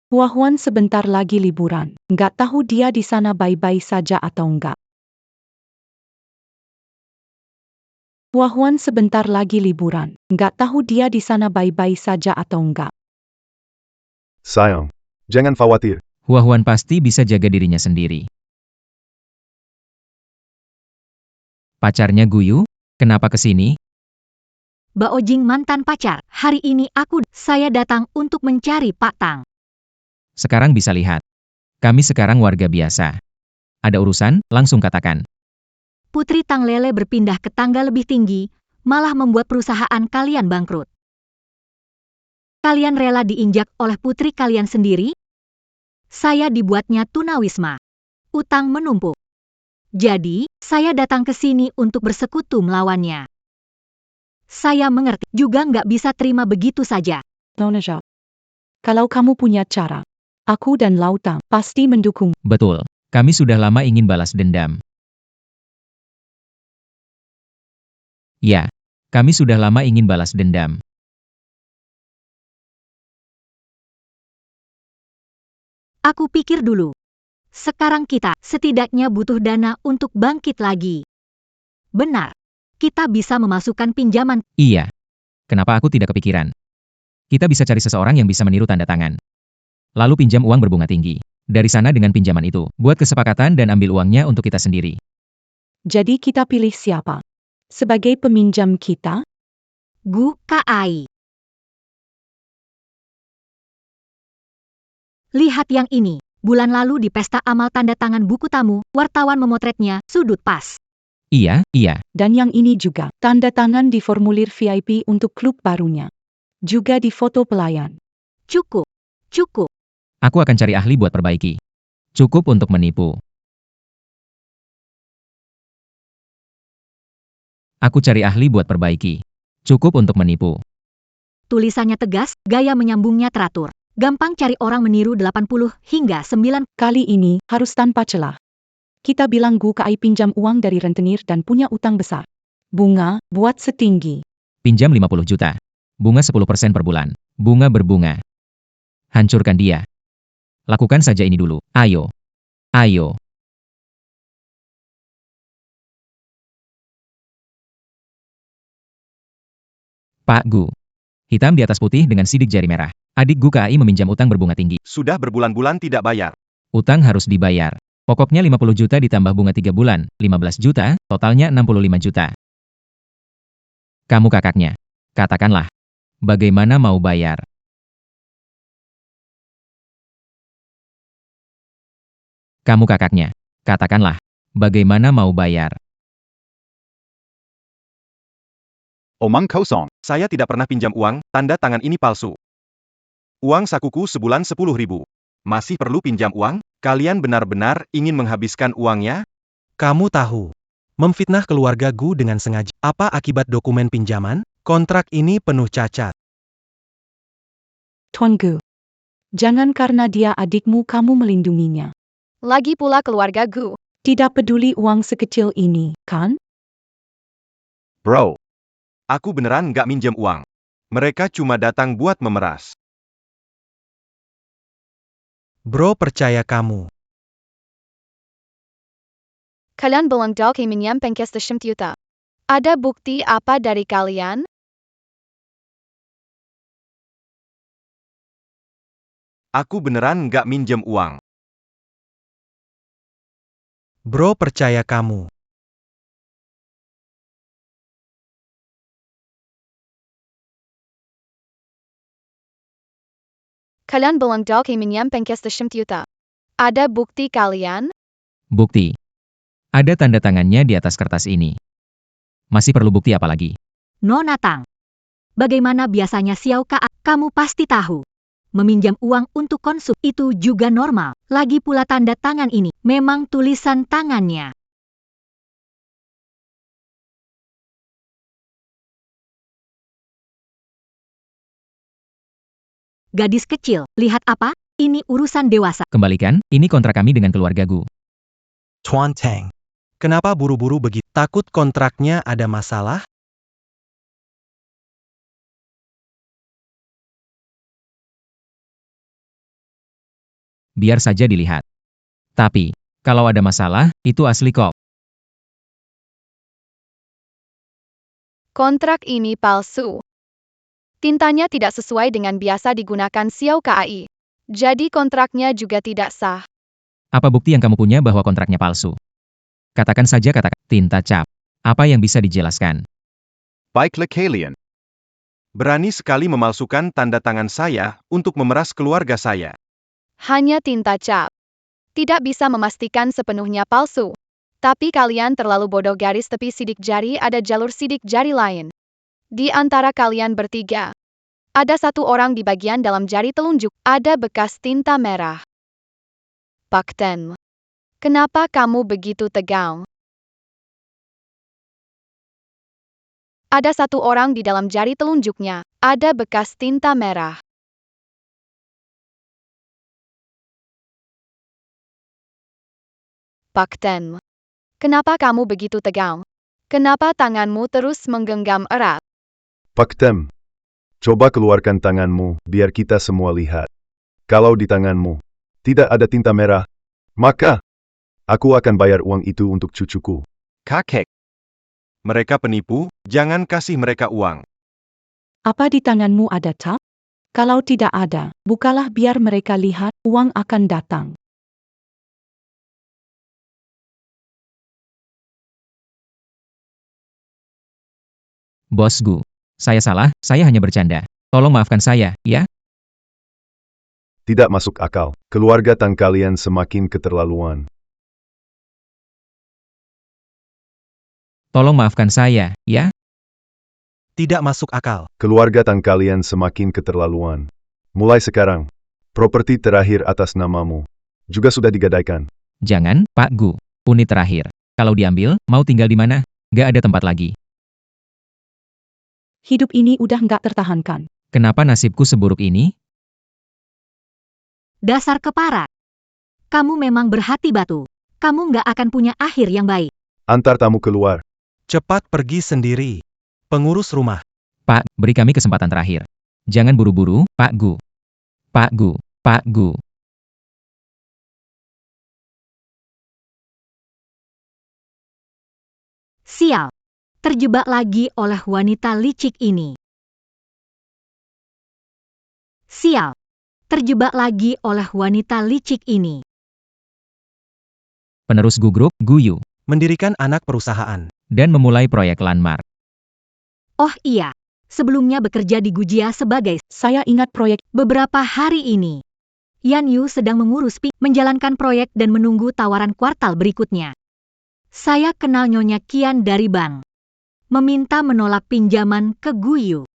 Huan sebentar lagi liburan. Nggak tahu dia di sana baik-baik saja atau enggak. Huan sebentar lagi liburan. Nggak tahu dia di sana baik-baik saja atau enggak. Sayang. Jangan khawatir. Huan pasti bisa jaga dirinya sendiri. Pacarnya Guyu, Kenapa ke sini? Bao Jing mantan pacar, hari ini saya datang untuk mencari Pak Tang. Sekarang bisa lihat. Kami sekarang warga biasa. Ada urusan, langsung katakan. Putri Tang Lele berpindah ke tangga lebih tinggi, malah membuat perusahaan kalian bangkrut. Kalian rela diinjak oleh putri kalian sendiri? Saya dibuatnya tunawisma. Utang menumpuk. Jadi, saya datang ke sini untuk bersekutu melawannya. Saya mengerti, juga nggak bisa terima begitu saja. Nona Jacques. Kalau kamu punya cara, aku dan Lautang pasti mendukung. Betul. Kami sudah lama ingin balas dendam. Ya, kami sudah lama ingin balas dendam. Aku pikir dulu. Sekarang kita setidaknya butuh dana untuk bangkit lagi. Benar. Kita bisa memasukkan pinjaman. Iya. Kenapa aku tidak kepikiran? Kita bisa cari seseorang yang bisa meniru tanda tangan. Lalu pinjam uang berbunga tinggi. Dari sana dengan pinjaman itu, buat kesepakatan dan ambil uangnya untuk kita sendiri. Jadi kita pilih siapa? Sebagai peminjam kita? Gu Kai. Lihat yang ini. Bulan lalu di pesta amal tanda tangan buku tamu, wartawan memotretnya, sudut pas. Iya, iya. Dan yang ini juga, tanda tangan di formulir VIP untuk klub barunya. Juga di foto pelayan. Cukup. Cukup. Aku akan cari ahli buat perbaiki. Cukup untuk menipu. Aku cari ahli buat perbaiki. Cukup untuk menipu. Tulisannya tegas, gaya menyambungnya teratur. Gampang cari orang meniru 80 hingga 9. Kali ini, harus tanpa celah. Kita bilang Gu Kai pinjam uang dari rentenir dan punya utang besar. Bunga, buat setinggi. Pinjam 50 juta. Bunga 10% per bulan. Bunga berbunga. Hancurkan dia. Lakukan saja ini dulu. Ayo. Ayo. Pak Gu. Hitam di atas putih dengan sidik jari merah. Adik Gu Kai meminjam utang berbunga tinggi. Sudah berbulan-bulan tidak bayar. Utang harus dibayar. Pokoknya 50 juta ditambah bunga 3 bulan, 15 juta, totalnya 65 juta. Kamu kakaknya. Katakanlah. Bagaimana mau bayar? Kamu kakaknya. Katakanlah. Bagaimana mau bayar? Omong kosong. Saya tidak pernah pinjam uang, tanda tangan ini palsu. Uang sakuku sebulan 10.000. Masih perlu pinjam uang? Kalian benar-benar ingin menghabiskan uangnya? Kamu tahu. Memfitnah keluarga Gu dengan sengaja. Apa akibat dokumen pinjaman? Kontrak ini penuh cacat. Tuan Gu. Jangan karena dia adikmu kamu melindunginya. Lagi pula keluarga Gu. Tidak peduli uang sekecil ini, kan? Bro. Aku beneran nggak minjem uang. Mereka cuma datang buat memeras. Bro percaya kamu. Kalian bilang dal kay minyam pengkes yuta. Ada bukti apa dari kalian? Aku beneran nggak minjem uang. Bro percaya kamu. Kalian bilang dal kay minyam pengkes yuta. Ada bukti kalian? Bukti. Ada tanda tangannya di atas kertas ini. Masih perlu bukti apa lagi? Nona Tang. Bagaimana biasanya Xiao Ka? Kamu pasti tahu. Meminjam uang untuk konsum itu juga normal. Lagi pula tanda tangan ini memang tulisan tangannya. Gadis kecil, lihat apa? Ini urusan dewasa. Kembalikan, ini kontrak kami dengan keluarga Gu. Tuan Tang. Kenapa buru-buru begitu? Takut kontraknya ada masalah? Biar saja dilihat. Tapi, kalau ada masalah, itu asli kok. Kontrak ini palsu. Tintanya tidak sesuai dengan biasa digunakan Xiao Kai. Jadi kontraknya juga tidak sah. Apa bukti yang kamu punya bahwa kontraknya palsu? Katakan saja kata tinta cap. Apa yang bisa dijelaskan? Baiklah kalian. Berani sekali memalsukan tanda tangan saya untuk memeras keluarga saya. Hanya tinta cap. Tidak bisa memastikan sepenuhnya palsu. Tapi kalian terlalu bodoh. Garis tepi sidik jari ada jalur sidik jari lain. Di antara kalian bertiga, ada satu orang di bagian dalam jari telunjuk. Ada bekas tinta merah. Pakten. Kenapa kamu begitu tegang? Ada satu orang di dalam jari telunjuknya. Ada bekas tinta merah. Pakten. Kenapa kamu begitu tegang? Kenapa tanganmu terus menggenggam erat? Paktem. Coba keluarkan tanganmu, biar kita semua lihat. Kalau di tanganmu tidak ada tinta merah, maka aku akan bayar uang itu untuk cucuku. Kakek. Mereka penipu, jangan kasih mereka uang. Apa di tanganmu ada cap? Kalau tidak ada, bukalah biar mereka lihat, uang akan datang. Bos Gu. Saya salah, saya hanya bercanda. Tolong maafkan saya, ya? Tidak masuk akal. Keluarga Tang kalian semakin keterlaluan. Tolong maafkan saya, ya? Tidak masuk akal. Keluarga Tang kalian semakin keterlaluan. Mulai sekarang, properti terakhir atas namamu juga sudah digadaikan. Jangan, Pak Gu. Unit terakhir. Kalau diambil, mau tinggal di mana? Gak ada tempat lagi. Hidup ini udah nggak tertahankan. Kenapa nasibku seburuk ini? Dasar kepara. Kamu memang berhati batu. Kamu nggak akan punya akhir yang baik. Antar tamu keluar. Cepat pergi sendiri. Pengurus rumah. Pak, beri kami kesempatan terakhir. Jangan buru-buru, Pak Gu. Pak Gu, Pak Gu. Sial. Terjebak lagi oleh wanita licik ini. Sial. Terjebak lagi oleh wanita licik ini. Penerus Gu Group, Guyu. Mendirikan anak perusahaan. Dan memulai proyek landmark. Oh iya. Sebelumnya bekerja di Gujia sebagai Saya ingat proyek. beberapa hari ini. Yan Yu sedang mengurus menjalankan proyek dan menunggu tawaran kuartal berikutnya. Saya kenal Nyonya Kian dari bank. Meminta menolak pinjaman ke Guyu.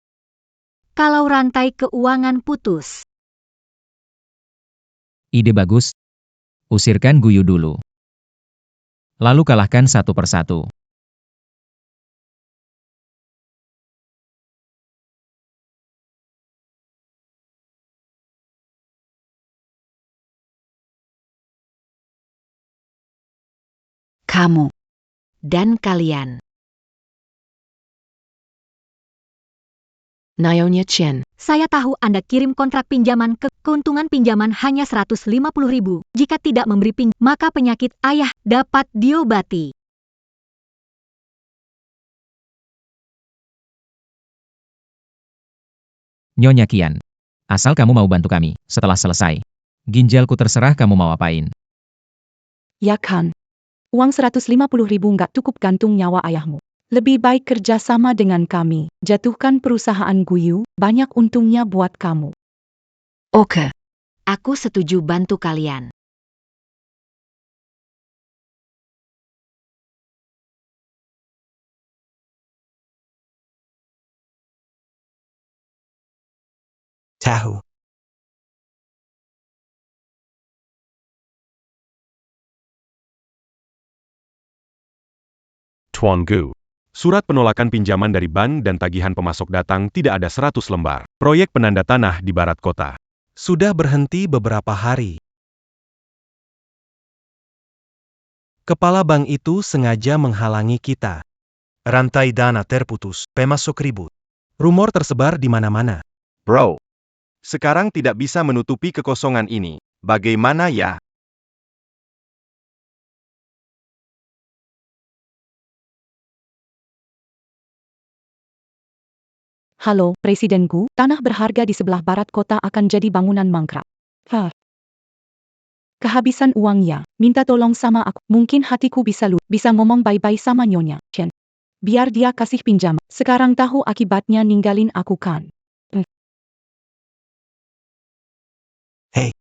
Kalau rantai keuangan putus. Ide bagus. Usirkan Guyu dulu. Lalu kalahkan satu persatu. Kamu dan kalian. Nyonya Chen. Saya tahu Anda kirim kontrak pinjaman ke keuntungan pinjaman hanya 150.000. Jika tidak memberi maka penyakit ayah dapat diobati. Nyonya Kian. Asal kamu mau bantu kami, setelah selesai. Ginjalku terserah kamu mau apain. Ya kan? Uang 150.000 nggak cukup gantung nyawa ayahmu. Lebih baik kerja sama dengan kami. Jatuhkan perusahaan Guyu, banyak untungnya buat kamu. Oke. Aku setuju bantu kalian. Tahu. Tuan Gu. Surat penolakan pinjaman dari bank dan tagihan pemasok datang tidak ada 100 lembar. Proyek penanda tanah di barat kota. Sudah berhenti beberapa hari. Kepala bank itu sengaja menghalangi kita. Rantai dana terputus, pemasok ribut. Rumor tersebar di mana-mana. Bro. Sekarang tidak bisa menutupi kekosongan ini. Bagaimana ya? Halo, Presidenku, tanah berharga di sebelah barat kota akan jadi bangunan mangkrak. Kehabisan uangnya, minta tolong sama aku. Mungkin hatiku bisa ngomong bye-bye sama Nyonya Chen. Biar dia kasih pinjam. Sekarang tahu akibatnya ninggalin aku kan? Hey.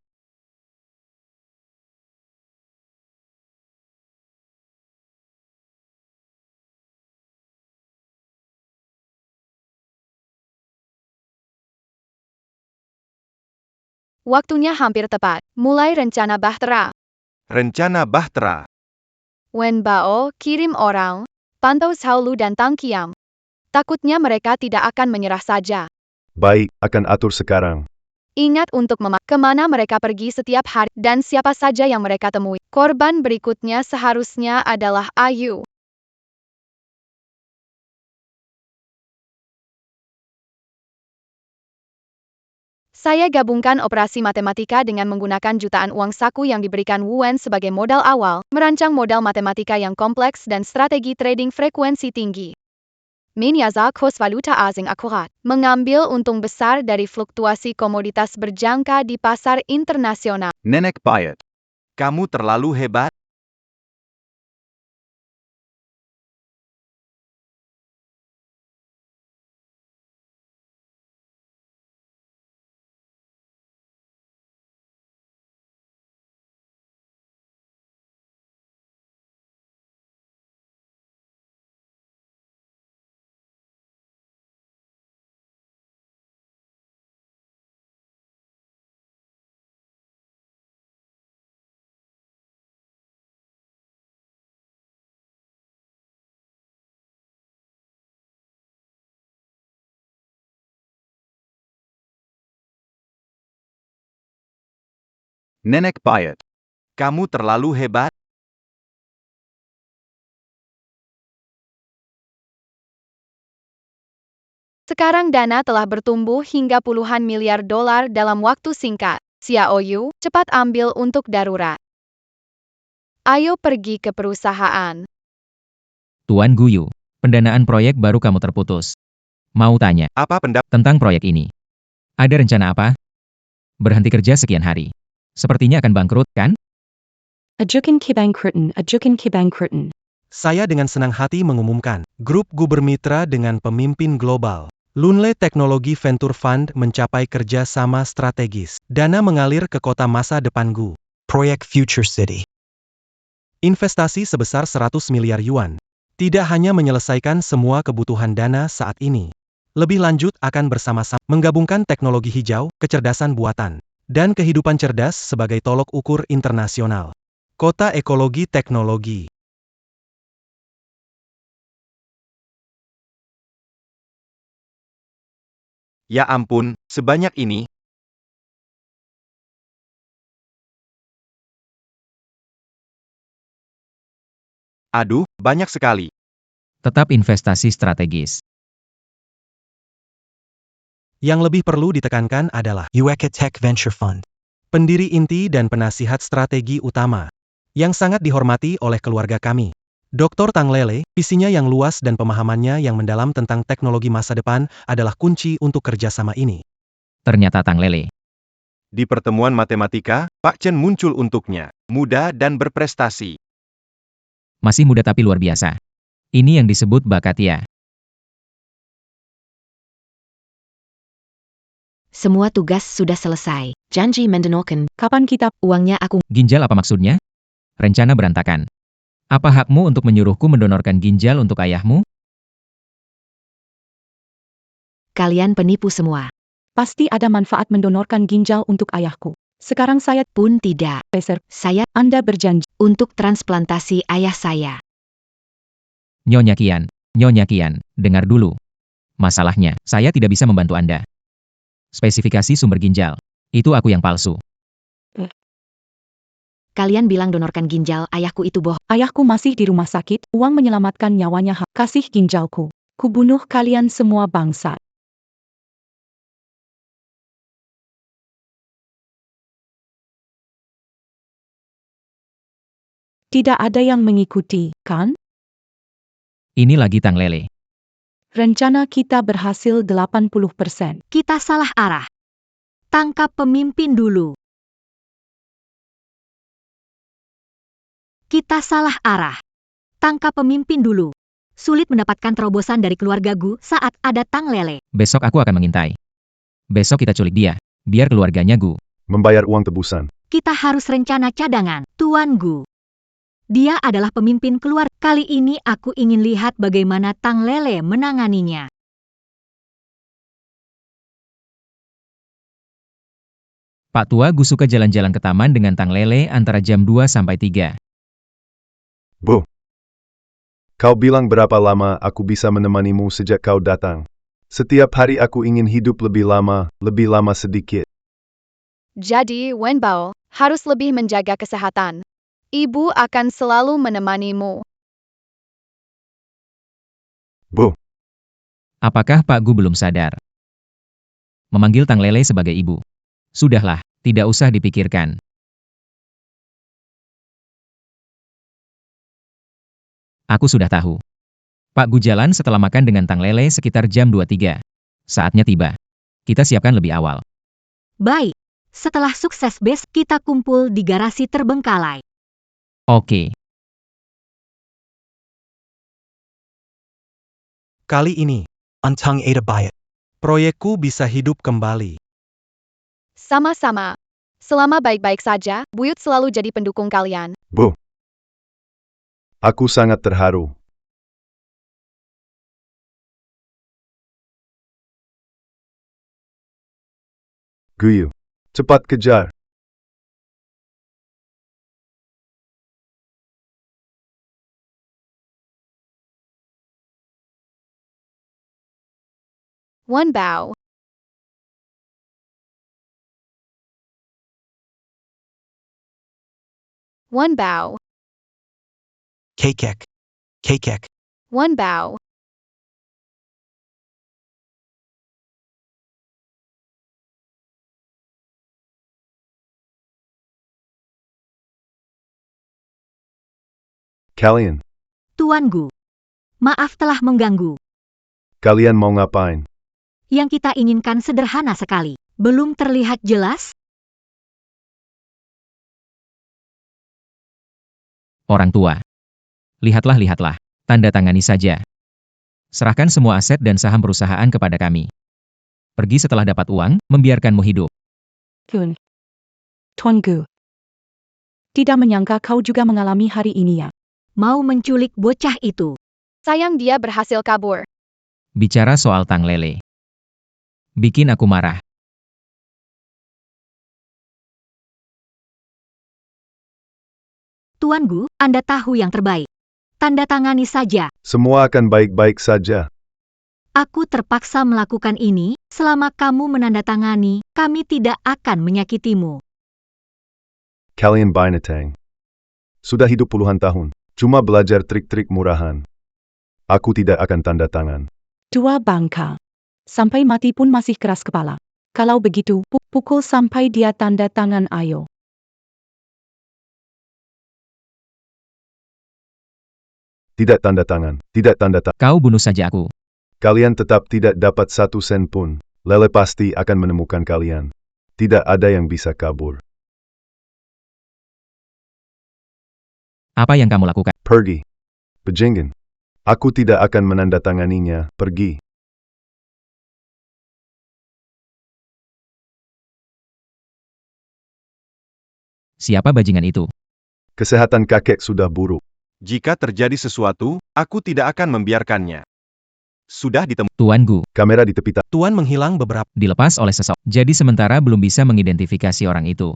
Waktunya hampir tepat. Mulai rencana bahtera. Rencana bahtera. Wen Bao kirim orang, pantau Xiao Lu dan Tang Qiam. Takutnya mereka tidak akan menyerah saja. Baik, akan atur sekarang. Ingat untuk kemana mereka pergi setiap hari dan siapa saja yang mereka temui. Korban berikutnya seharusnya adalah Ayu. Saya gabungkan operasi matematika dengan menggunakan jutaan uang saku yang diberikan Wen sebagai modal awal, merancang modal matematika yang kompleks dan strategi trading frekuensi tinggi. Menyazar kurs valuta asing akurat, mengambil untung besar dari fluktuasi komoditas berjangka di pasar internasional. Nenek Payet. Kamu terlalu hebat. Nenek Payet. Kamu terlalu hebat. Sekarang dana telah bertumbuh hingga puluhan miliar dolar dalam waktu singkat. Xiao Yu, cepat ambil untuk darurat. Ayo pergi ke perusahaan. Tuan Guyu, pendanaan proyek baru kamu terputus. Mau tanya, Apa pendapat? tentang proyek ini? Ada rencana apa? Berhenti kerja sekian hari. Sepertinya akan bangkrut, kan? Ajukan kebangkrutan. Saya dengan senang hati mengumumkan, grup Gu bermitra dengan pemimpin global. Lunle Technology Venture Fund mencapai kerja sama strategis. Dana mengalir ke kota masa depan Gu. Proyek Future City. Investasi sebesar 100 miliar yuan. Tidak hanya menyelesaikan semua kebutuhan dana saat ini. Lebih lanjut akan bersama-sama menggabungkan teknologi hijau, kecerdasan buatan, dan kehidupan cerdas sebagai tolok ukur internasional. Kota ekologi teknologi. Ya ampun, sebanyak ini. Aduh, banyak sekali. Tetap investasi strategis. Yang lebih perlu ditekankan adalah Ueka Tech Venture Fund. pendiri inti dan penasihat strategi utama, yang sangat dihormati oleh keluarga kami. Dr. Tang Lele, visinya yang luas dan pemahamannya yang mendalam tentang teknologi masa depan adalah kunci untuk kerjasama ini. Ternyata Tang Lele. Di pertemuan matematika, Pak Chen muncul untuknya. Muda dan berprestasi. Masih muda tapi luar biasa. Ini yang disebut bakat ya. Semua tugas sudah selesai. Janji mendonorkan. Kapan kita Uangnya aku. Ginjal apa maksudnya? Rencana berantakan. Apa hakmu untuk menyuruhku mendonorkan ginjal untuk ayahmu? Kalian penipu semua. pasti ada manfaat mendonorkan ginjal untuk ayahku. Sekarang saya Pun tidak. peser. Saya Anda berjanji. untuk transplantasi ayah saya. Nyonya Kian, dengar dulu. Masalahnya, saya tidak bisa membantu Anda. Spesifikasi sumber ginjal. Itu aku yang palsu. Kalian bilang donorkan ginjal ayahku itu bohong. Ayahku masih di rumah sakit. Uang menyelamatkan nyawanya. Kasih ginjalku. Kubunuh kalian semua bangsa. Tidak ada yang mengikuti, kan? Ini lagi Tang Lele. Rencana kita berhasil 80%. Kita salah arah. Tangkap pemimpin dulu. Kita salah arah. Tangkap pemimpin dulu. Sulit mendapatkan terobosan dari keluarga Gu saat ada Tang Lele. Besok aku akan mengintai. Besok kita culik dia. Biar keluarganya Gu. Membayar uang tebusan. Kita harus rencana cadangan, Tuan Gu. Dia adalah pemimpin keluarga. Kali ini aku ingin lihat bagaimana Tang Lele menanganinya. Pak Tua Gu suka jalan-jalan ke taman dengan Tang Lele antara jam 2 sampai 3. Bu. Kau bilang berapa lama aku bisa menemanimu sejak kau datang? Setiap hari aku ingin hidup lebih lama sedikit. Jadi, Wen Bao harus lebih menjaga kesehatan. Ibu akan selalu menemanimu. Bu. Apakah Pak Gu belum sadar? Memanggil Tang Lele sebagai ibu. Sudahlah, tidak usah dipikirkan. Aku sudah tahu. Pak Gu jalan setelah makan dengan Tang Lele sekitar jam 2.3. Saatnya tiba. Kita siapkan lebih awal. Baik. Setelah sukses base, kita kumpul di garasi terbengkalai. Oke. Kali ini, Untang Ada Bayat. proyekku bisa hidup kembali. Sama-sama. Selama baik-baik saja, Buyut selalu jadi pendukung kalian. Bu. Aku sangat terharu. Guyu. Cepat kejar. Wen Bao. Wen Bao. Kekek. Kekek. Wen Bao. Kalian. Tuan Gu. Maaf telah mengganggu. Kalian mau ngapain? Yang kita inginkan sederhana sekali. Belum terlihat jelas? Orang tua. Lihatlah. Tanda tangani saja. Serahkan semua aset dan saham perusahaan kepada kami. Pergi setelah dapat uang, membiarkanmu hidup. Tuan Gu. Tidak menyangka kau juga mengalami hari ini ya. Mau menculik bocah itu. Sayang dia berhasil kabur. Bicara soal Tang Lele. Bikin aku marah. Tuan Gu, Anda tahu yang terbaik. Tanda tangani saja. Semua akan baik-baik saja. Aku terpaksa melakukan ini, selama kamu menandatangani, kami tidak akan menyakitimu. Kalian binatang. Sudah hidup puluhan tahun. Cuma belajar trik-trik murahan. Aku tidak akan tanda tangan. Tua bangka. Sampai mati pun masih keras kepala. Kalau begitu, pukul sampai dia tanda tangan ayo. Tidak tanda tangan. Tidak tanda tangan. Kau bunuh saja aku. Kalian tetap tidak dapat 1 sen pun. Lele pasti akan menemukan kalian. Tidak ada yang bisa kabur. Apa yang kamu lakukan? Pergi. Bejenggen. Aku tidak akan menandatanganinya. Pergi. Siapa bajingan itu? Kesehatan kakek sudah buruk. Jika terjadi sesuatu, aku tidak akan membiarkannya. Sudah ditemukan. Tuan Gu. Kamera di tepi Tuan menghilang beberapa. Dilepas oleh seseorang. Jadi sementara belum bisa mengidentifikasi orang itu.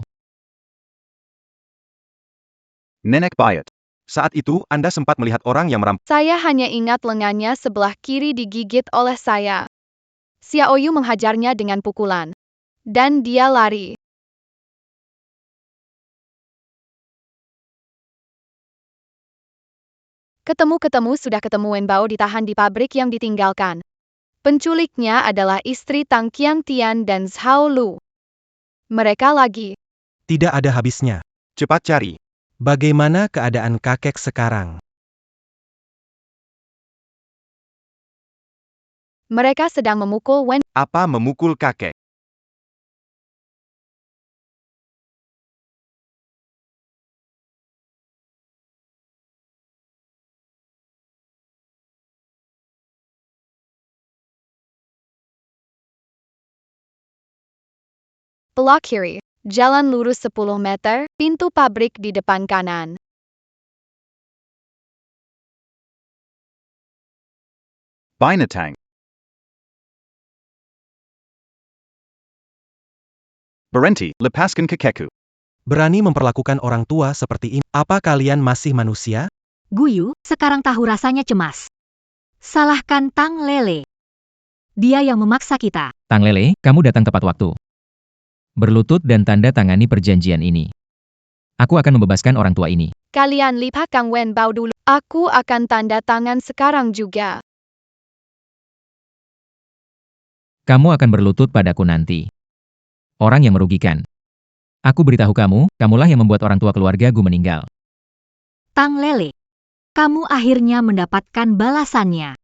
Nenek Bayat. Saat itu, Anda sempat melihat orang yang merampok. Saya hanya ingat lengannya sebelah kiri digigit oleh saya. Xiaoyu menghajarnya dengan pukulan. Dan dia lari. Ketemu sudah ketemu Wen Bao ditahan di pabrik yang ditinggalkan. Penculiknya adalah istri Tang Qiangtian dan Zhao Lu. Mereka lagi. Tidak ada habisnya. Cepat cari. Bagaimana keadaan kakek sekarang? Mereka sedang memukul Wen. Apa memukul kakek? Belok kiri. Jalan lurus 10 meter, pintu pabrik di depan kanan. Binatang. Berhenti, lepaskan kakekku. Berani memperlakukan orang tua seperti ini. Apa kalian masih manusia? Guyu sekarang tahu rasanya cemas. Salahkan Tang Lele. Dia yang memaksa kita. Tang Lele, kamu datang tepat waktu. Berlutut dan tanda tangani perjanjian ini. Aku akan membebaskan orang tua ini. Kalian lihat Kang Wen Bao dulu. Aku akan tanda tangan sekarang juga. Kamu akan berlutut padaku nanti. Orang yang merugikan. Aku beritahu kamu, kamulah yang membuat orang tua keluarga Gu meninggal. Tang Lele, kamu akhirnya mendapatkan balasannya.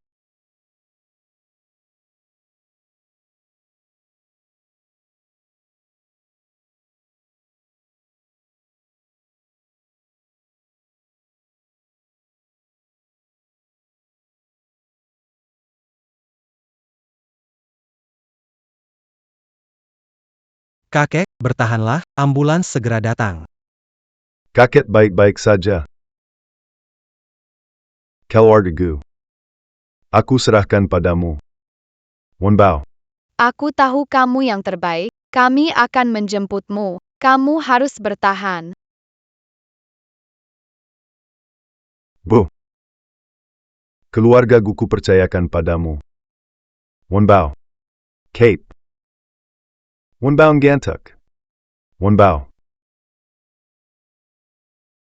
Kakek, bertahanlah, ambulans segera datang. Kakek baik-baik saja. Keluarga Gu. Aku serahkan padamu. Wenbao. Aku tahu kamu yang terbaik. Kami akan menjemputmu. Kamu harus bertahan. Bu. Keluarga Guku percayakan padamu. Wenbao. Kate. Wenbao Gantuk. Wenbao.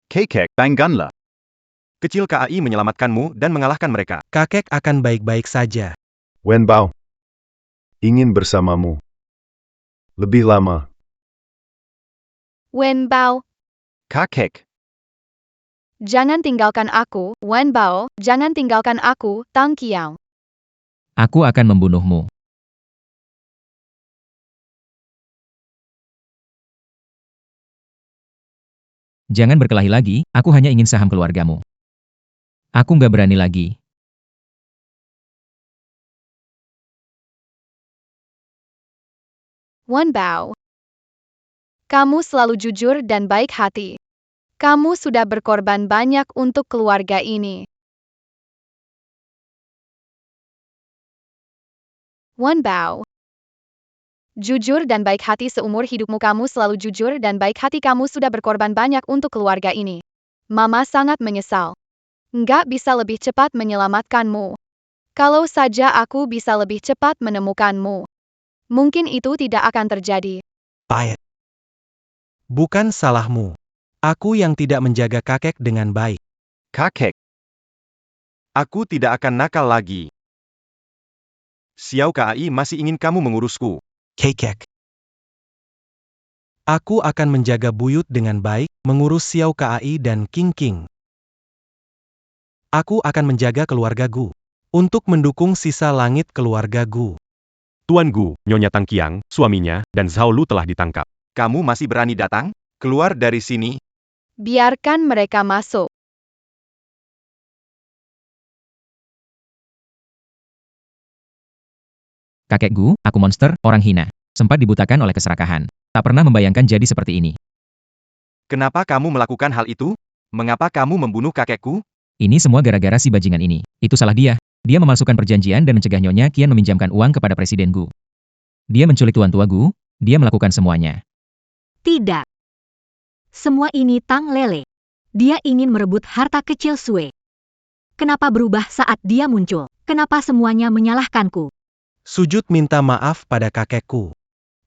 Kakek, bangganlah. Kecil KAI menyelamatkanmu dan mengalahkan mereka. Kakek akan baik-baik saja. Wenbao. Ingin bersamamu. Lebih lama. Wen Bao, Kakek. jangan tinggalkan aku. Wen Bao, jangan tinggalkan aku. Tang Qiao. Aku akan membunuhmu. Jangan berkelahi lagi, aku hanya ingin saham keluargamu. Aku nggak berani lagi. Wen Bao. Kamu selalu jujur dan baik hati. Kamu sudah berkorban banyak untuk keluarga ini. Wen Bao. Jujur dan baik hati seumur hidupmu, kamu selalu jujur dan baik hati, kamu sudah berkorban banyak untuk keluarga ini. Mama sangat menyesal. Nggak bisa lebih cepat menyelamatkanmu. Kalau saja aku bisa lebih cepat menemukanmu. Mungkin itu tidak akan terjadi. Payet. Bukan salahmu. Aku yang tidak menjaga kakek dengan baik. Kakek. Aku tidak akan nakal lagi. Xiao KAI masih ingin kamu mengurusku. Kakek. Aku akan menjaga buyut dengan baik, mengurus Xiao KAI dan King King. Aku akan menjaga keluarga Gu. Untuk mendukung sisa langit keluarga Gu. Tuan Gu, Nyonya Tang Qiang, suaminya, dan Zhao Lu telah ditangkap. Kamu masih berani datang? Keluar dari sini. Biarkan mereka masuk. Kakek Gu, aku monster, orang hina. Sempat dibutakan oleh keserakahan. Tak pernah membayangkan jadi seperti ini. Kenapa kamu melakukan hal itu? Mengapa kamu membunuh kakekku? Ini semua gara-gara si bajingan ini. Itu salah dia. Dia memalsukan perjanjian dan mencegah Nyonya Qian meminjamkan uang kepada Presiden Gu. Dia menculik Tuan Tua Gu, dia melakukan semuanya. Tidak. Semua ini Tang Lele. Dia ingin merebut harta kecil Sue. Kenapa berubah saat dia muncul? Kenapa semuanya menyalahkanku? Sujud minta maaf pada kakekku.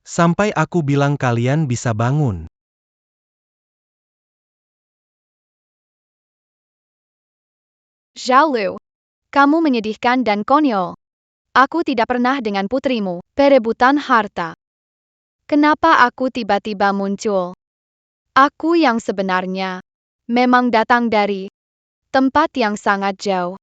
Sampai aku bilang kalian bisa bangun. Zhao Lu. Kamu menyedihkan dan konyol. Aku tidak pernah dengan putrimu, perebutan harta. Kenapa aku tiba-tiba muncul? Aku yang sebenarnya memang datang dari tempat yang sangat jauh.